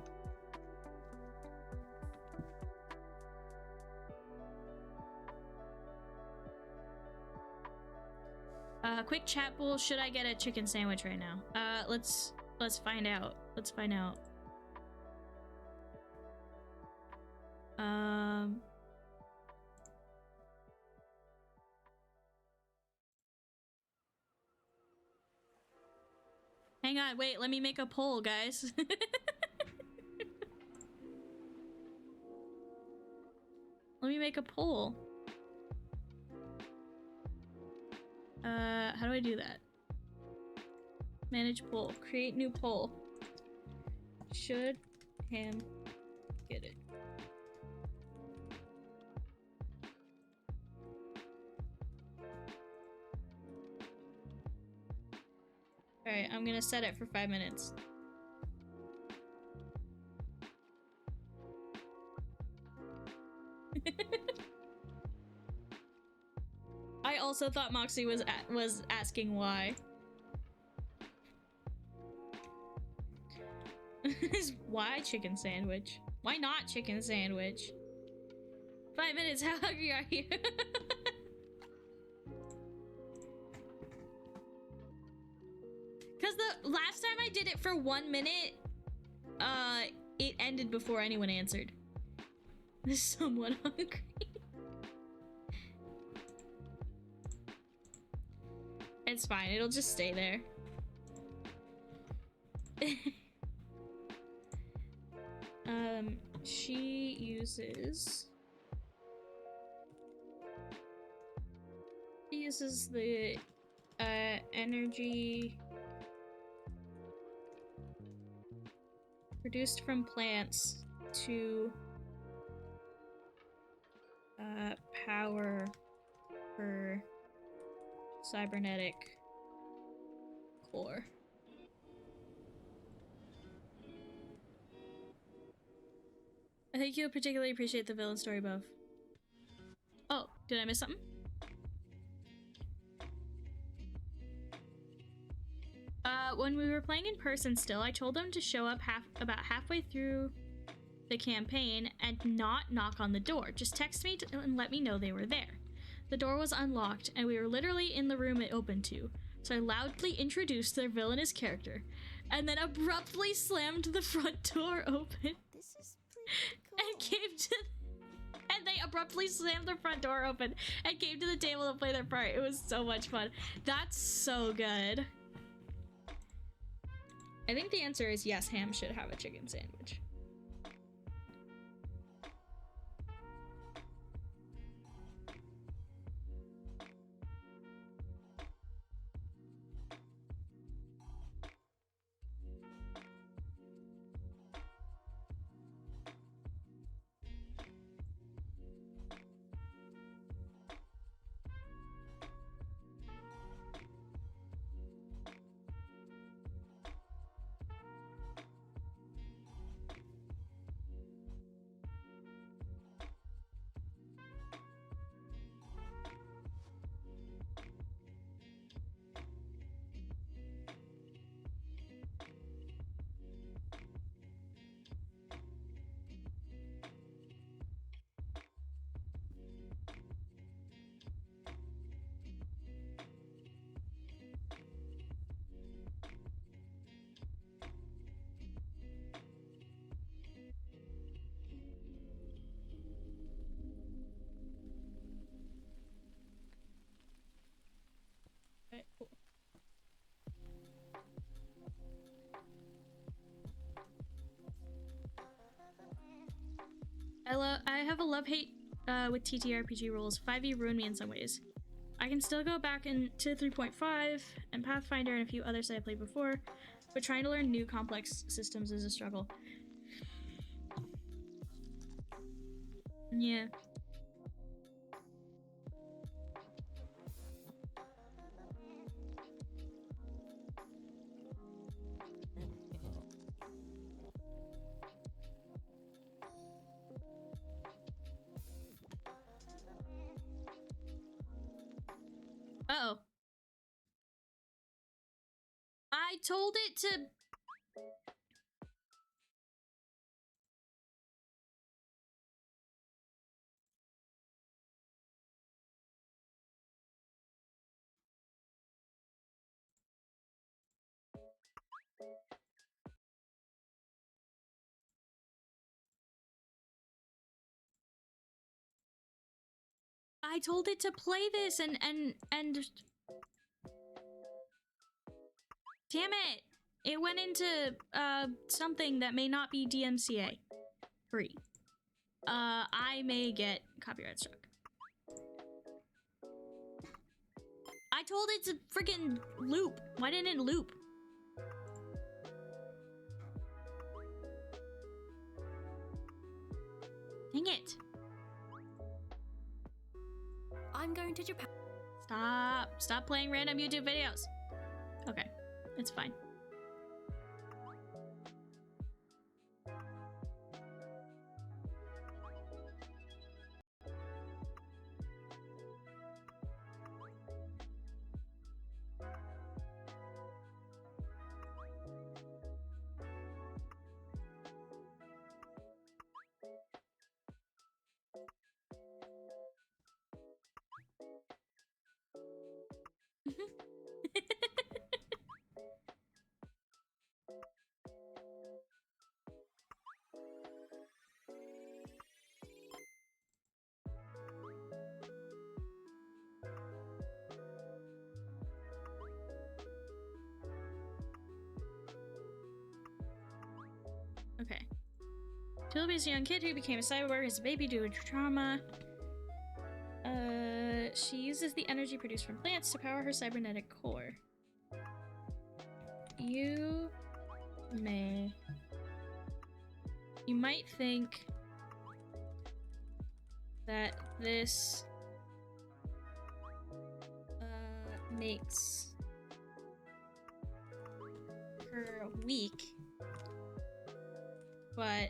Quick chat pool. Should I get a chicken sandwich right now? Let's find out. Let's find out. Hang on, wait, let me make a poll, guys. Let me make a poll. How do I do that? Manage poll. Create new poll. Should Ham get it? Alright, I'm gonna set it for 5 minutes. I also thought Moxie was asking why. Why chicken sandwich? Why not chicken sandwich? 5 minutes, how hungry are you? Because the last time I did it for 1 minute, it ended before anyone answered. Is someone hungry? It's fine, it'll just stay there. She uses the energy produced from plants to power her cybernetic core. I think you'll particularly appreciate the villain story above. Oh, did I miss something? When we were playing in person still, I told them to show up about halfway through the campaign and not knock on the door. Just text me and let me know they were there. The door was unlocked, and we were literally in the room it opened to. So I loudly introduced their villainous character, and then abruptly slammed the front door open. This is pretty cool. And they abruptly slammed the front door open and came to the table to play their part. It was so much fun. That's so good. I think the answer is yes, Ham should have a chicken sandwich. Okay, cool. I have a love-hate with TTRPG rules. 5e ruined me in some ways. I can still go back into 3.5 and Pathfinder and a few others that I played before, but trying to learn new complex systems is a struggle. Yeah. told it to... I told it to play this and damn it! It went into something that may not be DMCA free. I may get copyright struck. I told it to freaking loop. Why didn't it loop? Dang it. I'm going to Japan. Stop playing random YouTube videos. Okay, it's fine. Okay. Philip is a young kid who became a cyborg as a baby due to trauma. She uses the energy produced from plants to power her cybernetic core. You might think that this makes her weak, but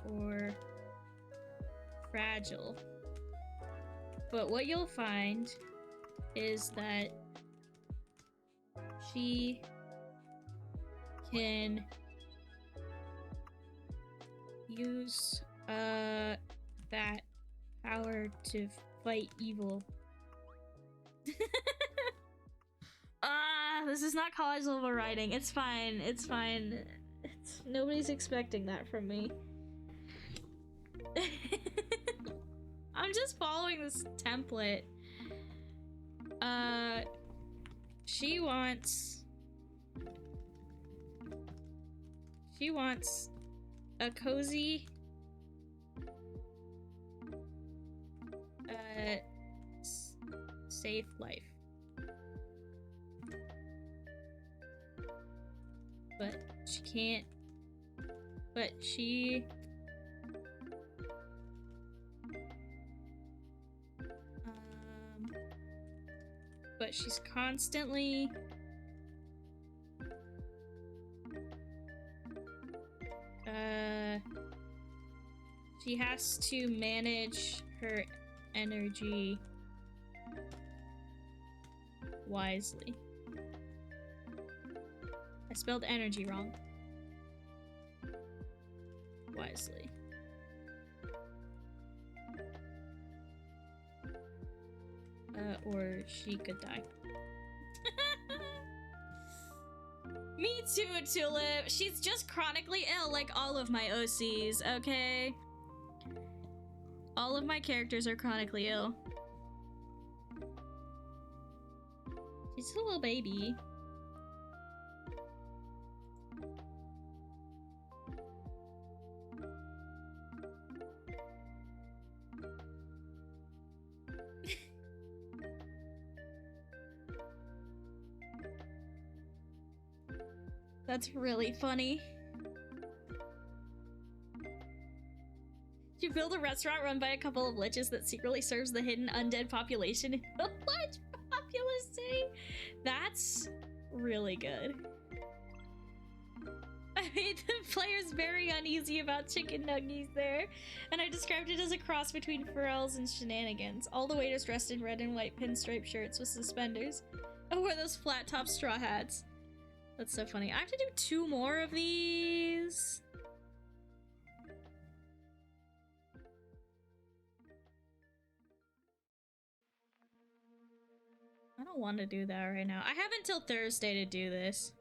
or fragile. But what you'll find is that she can use that power to fight evil. This is not college level writing. It's fine. It's fine. Nobody's expecting that from me. I'm just following this template. She wants a cozy safe life. But she can't. But she but she's constantly she has to manage her energy wisely. I spelled energy wrong. Wisely. Or she could die. Me too, Tulip. She's just chronically ill like all of my OCs, okay? All of my characters are chronically ill. She's a little baby. That's really funny. You build a restaurant run by a couple of liches that secretly serves the hidden undead population in a large populous city. That's really good. made the players very uneasy about chicken nuggies there, and I described it as a cross between Pharrell's and Shenanigans. All the waiters dressed in red and white pinstripe shirts with suspenders. I wore those flat top straw hats. That's so funny. I have to do 2 more of these. I don't want to do that right now. I have until Thursday to do this.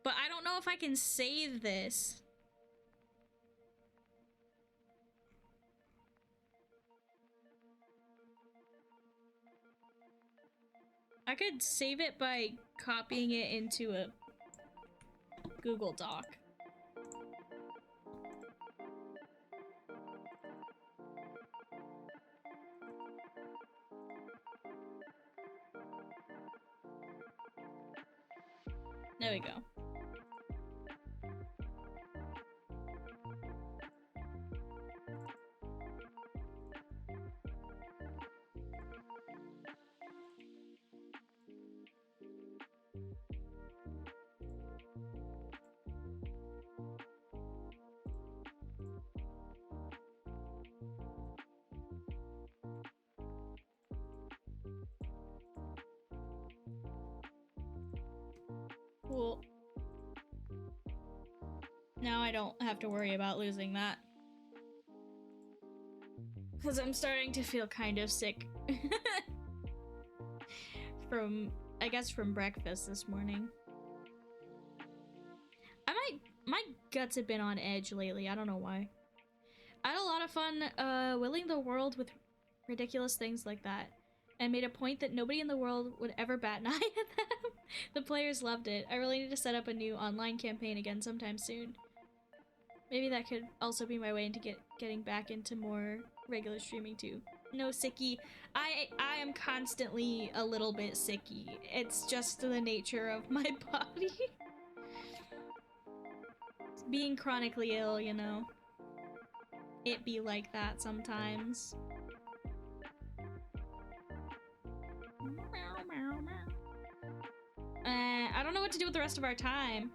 But I don't know if I can save this. I could save it by copying it into a Google Doc. There we go. Cool. Now I don't have to worry about losing that. Because I'm starting to feel kind of sick. I guess from breakfast this morning. My guts have been on edge lately, I don't know why. I had a lot of fun willing the world with ridiculous things like that. And made a point that nobody in the world would ever bat an eye at them. The players loved it. I really need to set up a new online campaign again sometime soon. Maybe that could also be my way into getting back into more regular streaming too. No, sicky. I am constantly a little bit sicky. It's just the nature of my body. Being chronically ill, you know. It be like that sometimes. I don't know what to do with the rest of our time.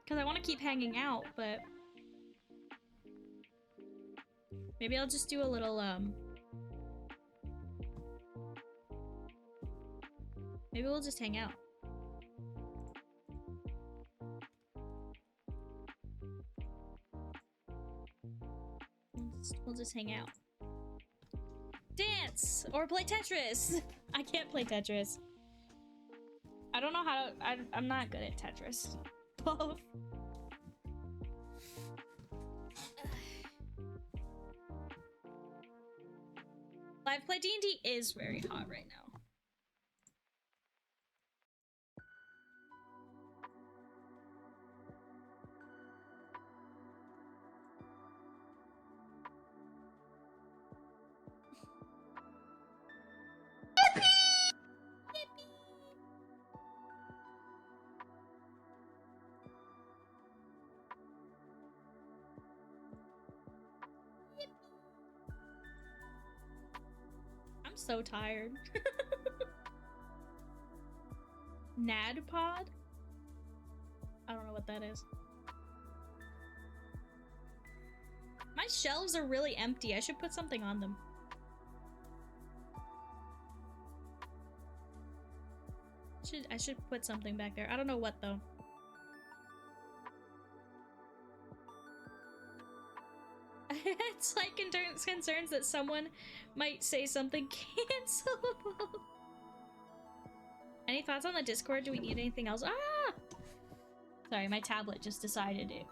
Because I want to keep hanging out, but... maybe I'll just do a little, maybe we'll just hang out. We'll just hang out. Dance! Or play Tetris! I can't play Tetris. I don't know how to... I'm not good at Tetris. Both. Live play D&D is very hot right now. I'm so tired. Nadpod? I don't know what that is. My shelves are really empty. I should put something on them. I should put something back there. I don't know what though. It's like concerns that someone might say something cancelable. Any thoughts on the Discord? Do we need anything else? Ah! Sorry, my tablet just decided it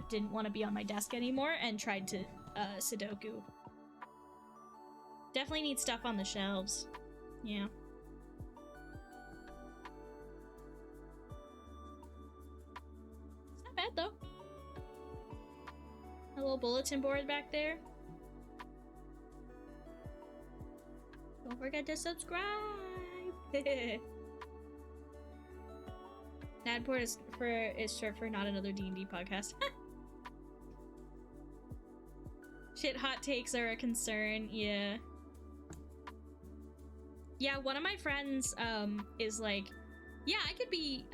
didn't want to be on my desk anymore and tried to Sudoku. Definitely need stuff on the shelves. Yeah. It's not bad though. A little bulletin board back there. Don't forget to subscribe. Nadport is short for not another D&D podcast. Shit, hot takes are a concern. Yeah. Yeah, one of my friends is like yeah, I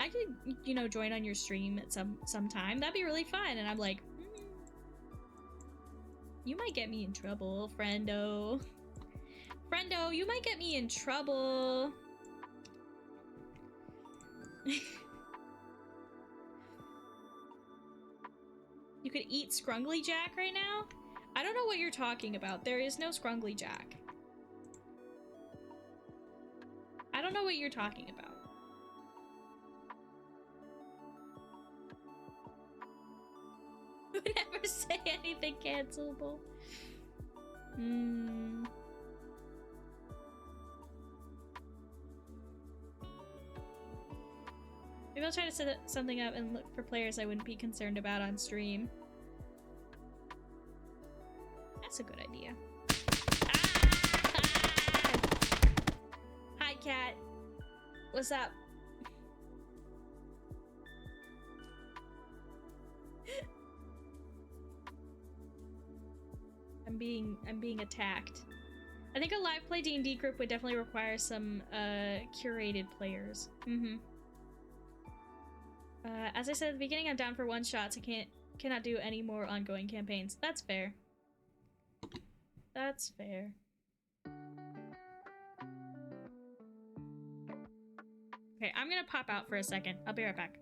could, you know, join on your stream at some time. That'd be really fun. And I'm like, you might get me in trouble, friendo. Friendo, you might get me in trouble. You could eat Scrungly Jack right now? I don't know what you're talking about. There is no Scrungly Jack. I don't know what you're talking about. Would never say anything cancelable. Maybe I'll try to set something up and look for players I wouldn't be concerned about on stream. That's a good idea. Ah! Hi, cat. What's up? I'm being attacked. I think a live play D&D group would definitely require some curated players. As I said at the beginning, I'm down for one shots. I cannot do any more ongoing campaigns. That's fair. That's fair. Okay, I'm gonna pop out for a second. I'll be right back.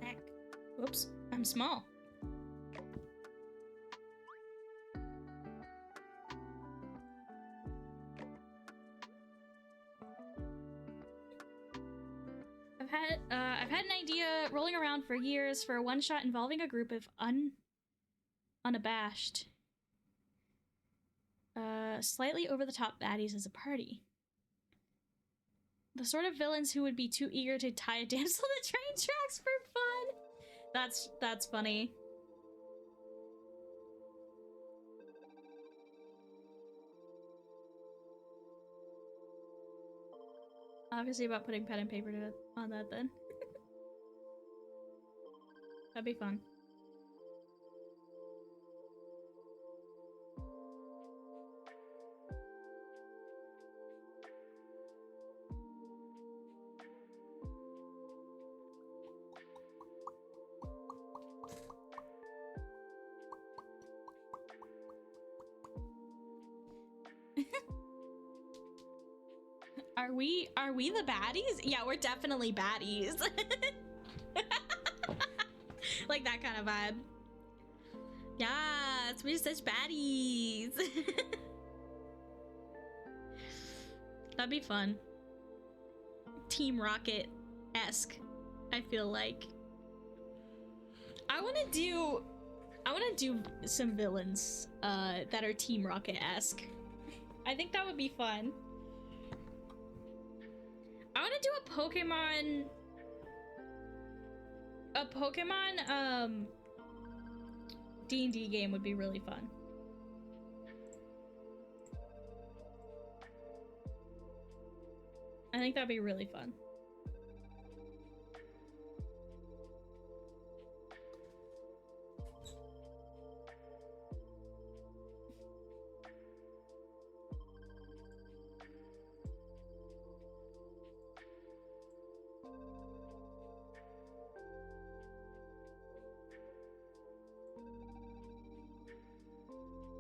Heck. Whoops, I'm small. I've had an idea rolling around for years for a one-shot involving a group of unabashed, slightly over-the-top baddies as a party. The sort of villains who would be too eager to tie a damsel to train tracks for fun. That's funny. Obviously about putting pen and paper on that then. That'd be fun. Are we the baddies? Yeah, we're definitely baddies. Like that kind of vibe. Yes, we're such baddies. That'd be fun. Team Rocket-esque, I feel like. I wanna do some villains that are Team Rocket-esque. I think that would be fun. I wanna do a Pokemon D&D game would be really fun. I think that'd be really fun.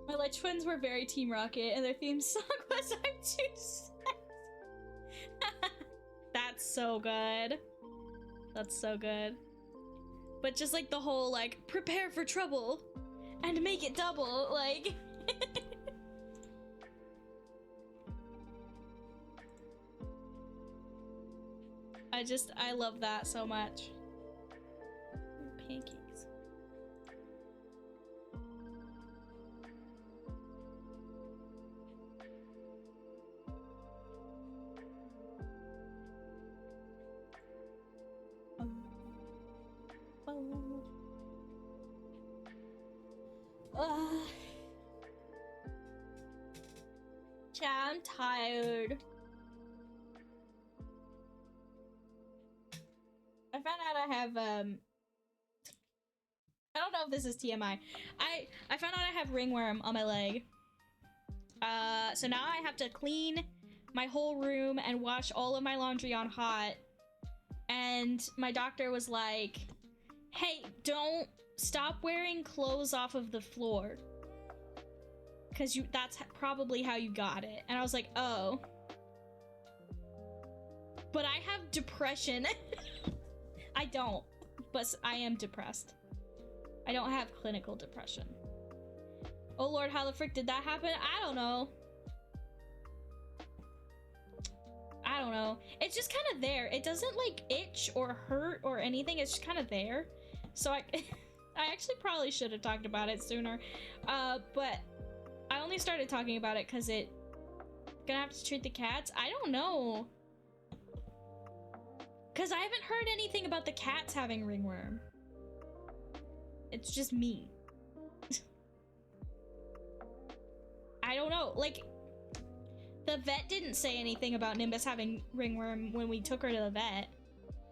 My Lich twins were very Team Rocket, and their theme song was "I'm Too Sad." That's so good. That's so good. But just like the whole like prepare for trouble and make it double, like. I love that so much. Pancakes. Yeah, I'm tired. I found out I have I don't know if this is TMI. I found out I have ringworm on my leg. So now I have to clean my whole room and wash all of my laundry on hot. And my doctor was like, "Hey, don't stop wearing clothes off of the floor. 'Cause that's probably how you got it." And I was like, "Oh. But I have depression." I don't, but I am depressed. I don't have clinical depression. Oh Lord, how the frick did that happen? I don't know. I don't know. It's just kind of there. It doesn't like itch or hurt or anything. It's just kind of there. So I actually probably should have talked about it sooner. But I only started talking about it because gonna have to treat the cats. I don't know. Because I haven't heard anything about the cats having ringworm. It's just me. I don't know. Like, the vet didn't say anything about Nimbus having ringworm when we took her to the vet.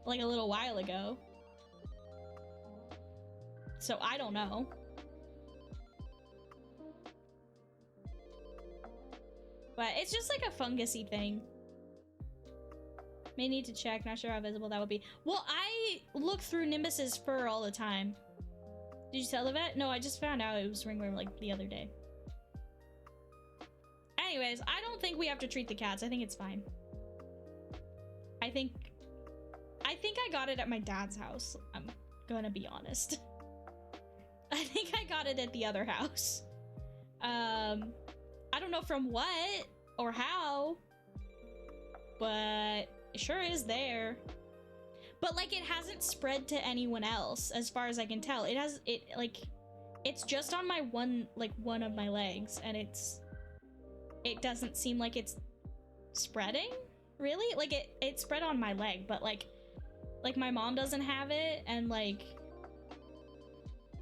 Like a little while ago. So I don't know. But it's just like a fungusy thing. May need to check, not sure how visible that would be. Well, I look through Nimbus's fur all the time. Did you tell the vet? No, I just found out it was ringworm like the other day. Anyways, I don't think we have to treat the cats. I think it's fine. I think I got it at my dad's house. I'm gonna be honest. I think I got it at the other house. I don't know from what or how, but it sure is there. But like, it hasn't spread to anyone else as far as I can tell. It's just on my one of my legs, and it doesn't seem like it's spreading, really. Like it spread on my leg, but like my mom doesn't have it, and like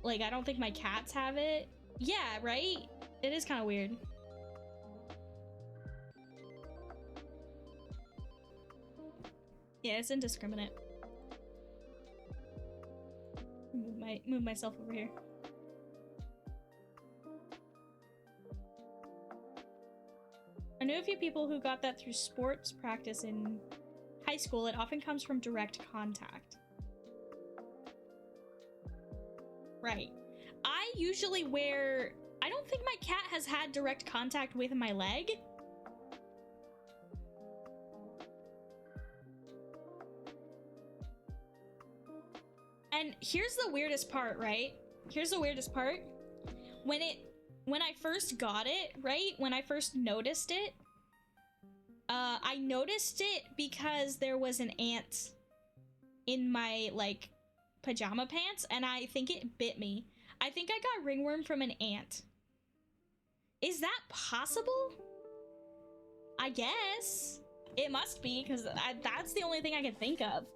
I don't think my cats have it. Yeah, right? It is kind of weird. Yeah, it's indiscriminate. Move myself over here. I knew a few people who got that through sports practice in high school. It often comes from direct contact. Right. I usually I don't think my cat has had direct contact with my leg. And here's the weirdest part, right? Here's the weirdest part. when I first got it, right? When I first noticed it, I noticed it because there was an ant in my, like, pajama pants, and I think it bit me. I think I got ringworm from an ant. Is that possible? I guess. It must be, because that's the only thing I can think of.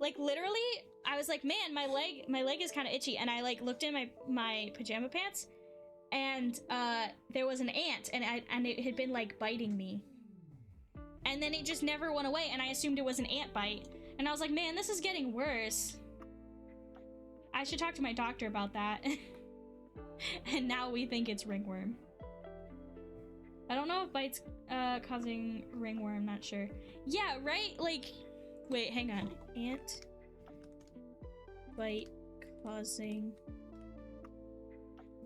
Like, literally, I was like, man, my leg is kind of itchy, and I, like, looked in my pajama pants, and there was an ant, and it had been, like, biting me. And then it just never went away, and I assumed it was an ant bite. And I was like, man, this is getting worse. I should talk to my doctor about that. And now we think it's ringworm. I don't know if bites causing ringworm, not sure. Yeah, right? Like, wait, hang on. Ant bite causing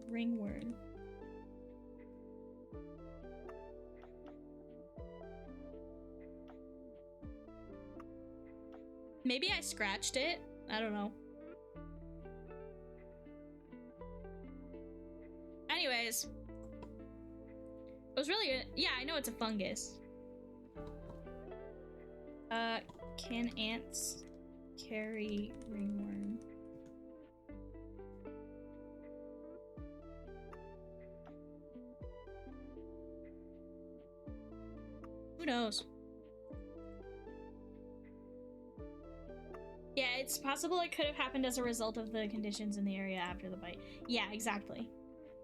ringworm. Maybe I scratched it. I don't know. Anyways. It was really good. Yeah, I know it's a fungus. Can ants carry ringworm? Who knows? Yeah, it's possible it could have happened as a result of the conditions in the area after the bite. Yeah, exactly.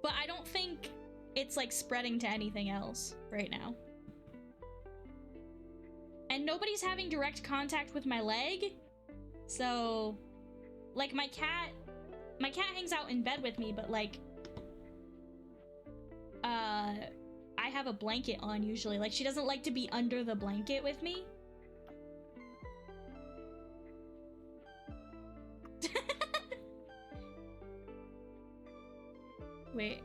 But I don't think it's, like, spreading to anything else right now. And nobody's having direct contact with my leg. So, like, my cat hangs out in bed with me, but, like, I have a blanket on usually. Like, she doesn't like to be under the blanket with me. Wait,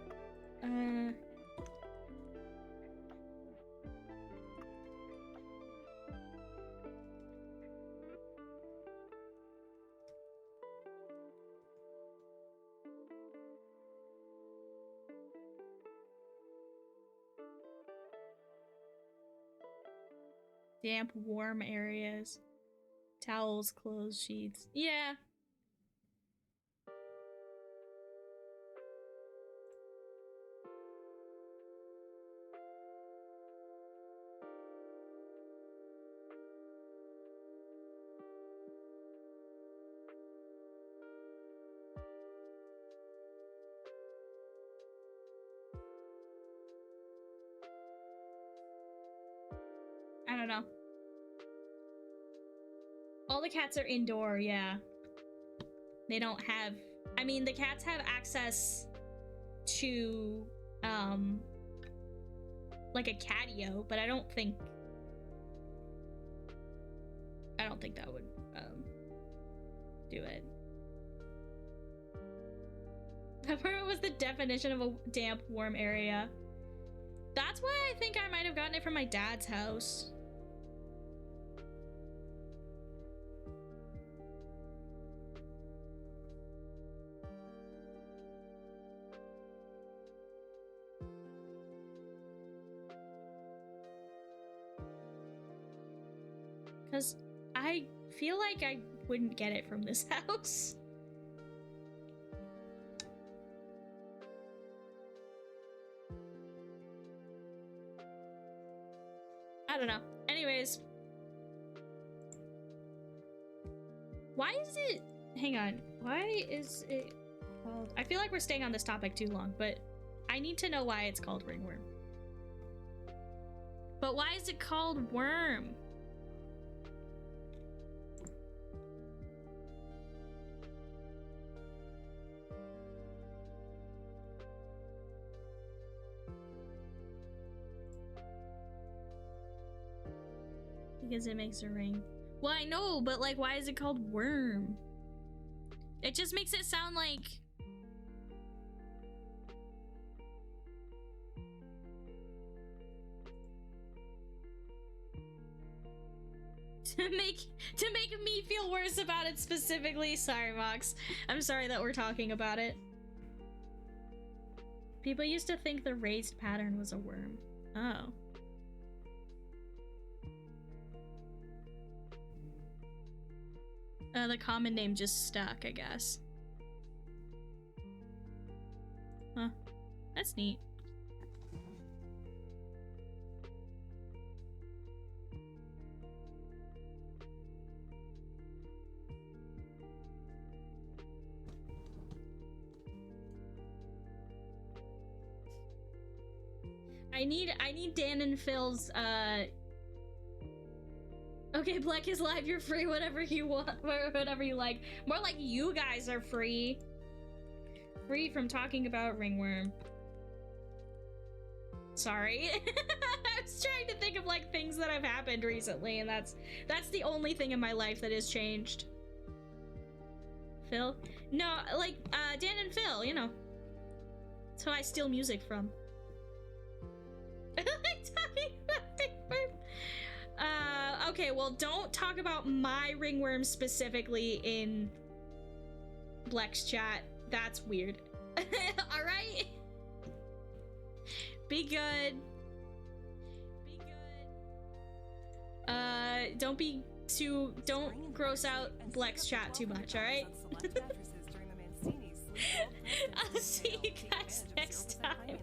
damp, warm areas. Towels, clothes, sheets. Yeah. I don't know. All the cats are indoor, yeah. They don't have... I mean, the cats have access to, like a catio, but I don't think that would, do it. What was the definition of a damp, warm area? That's why I think I might have gotten it from my dad's house. Because I feel like I wouldn't get it from this house. I don't know. Anyways. Why is it... Hang on. Why is it called... I feel like we're staying on this topic too long, but I need to know why it's called ringworm. But why is it called worm? Because it makes a ring. Well, I know, but like, why is it called worm? It just makes it sound like... to make me feel worse about it specifically. Sorry, Mox. I'm sorry that we're talking about it. People used to think the raised pattern was a worm. Oh. The common name just stuck, I guess. Huh. That's neat. I need Dan and Phil's, okay, Black is live, you're free, whatever you want, whatever you like. More like you guys are free. Free from talking about ringworm. Sorry. I was trying to think of, like, things that have happened recently, and that's the only thing in my life that has changed. Phil? No, like, Dan and Phil, you know. That's who I steal music from. I like talking about ringworm. Okay, well, don't talk about my ringworm specifically in Blex chat. That's weird. Alright? Be good. Be good. Don't gross out Blex chat too much, alright? I'll see you guys next time.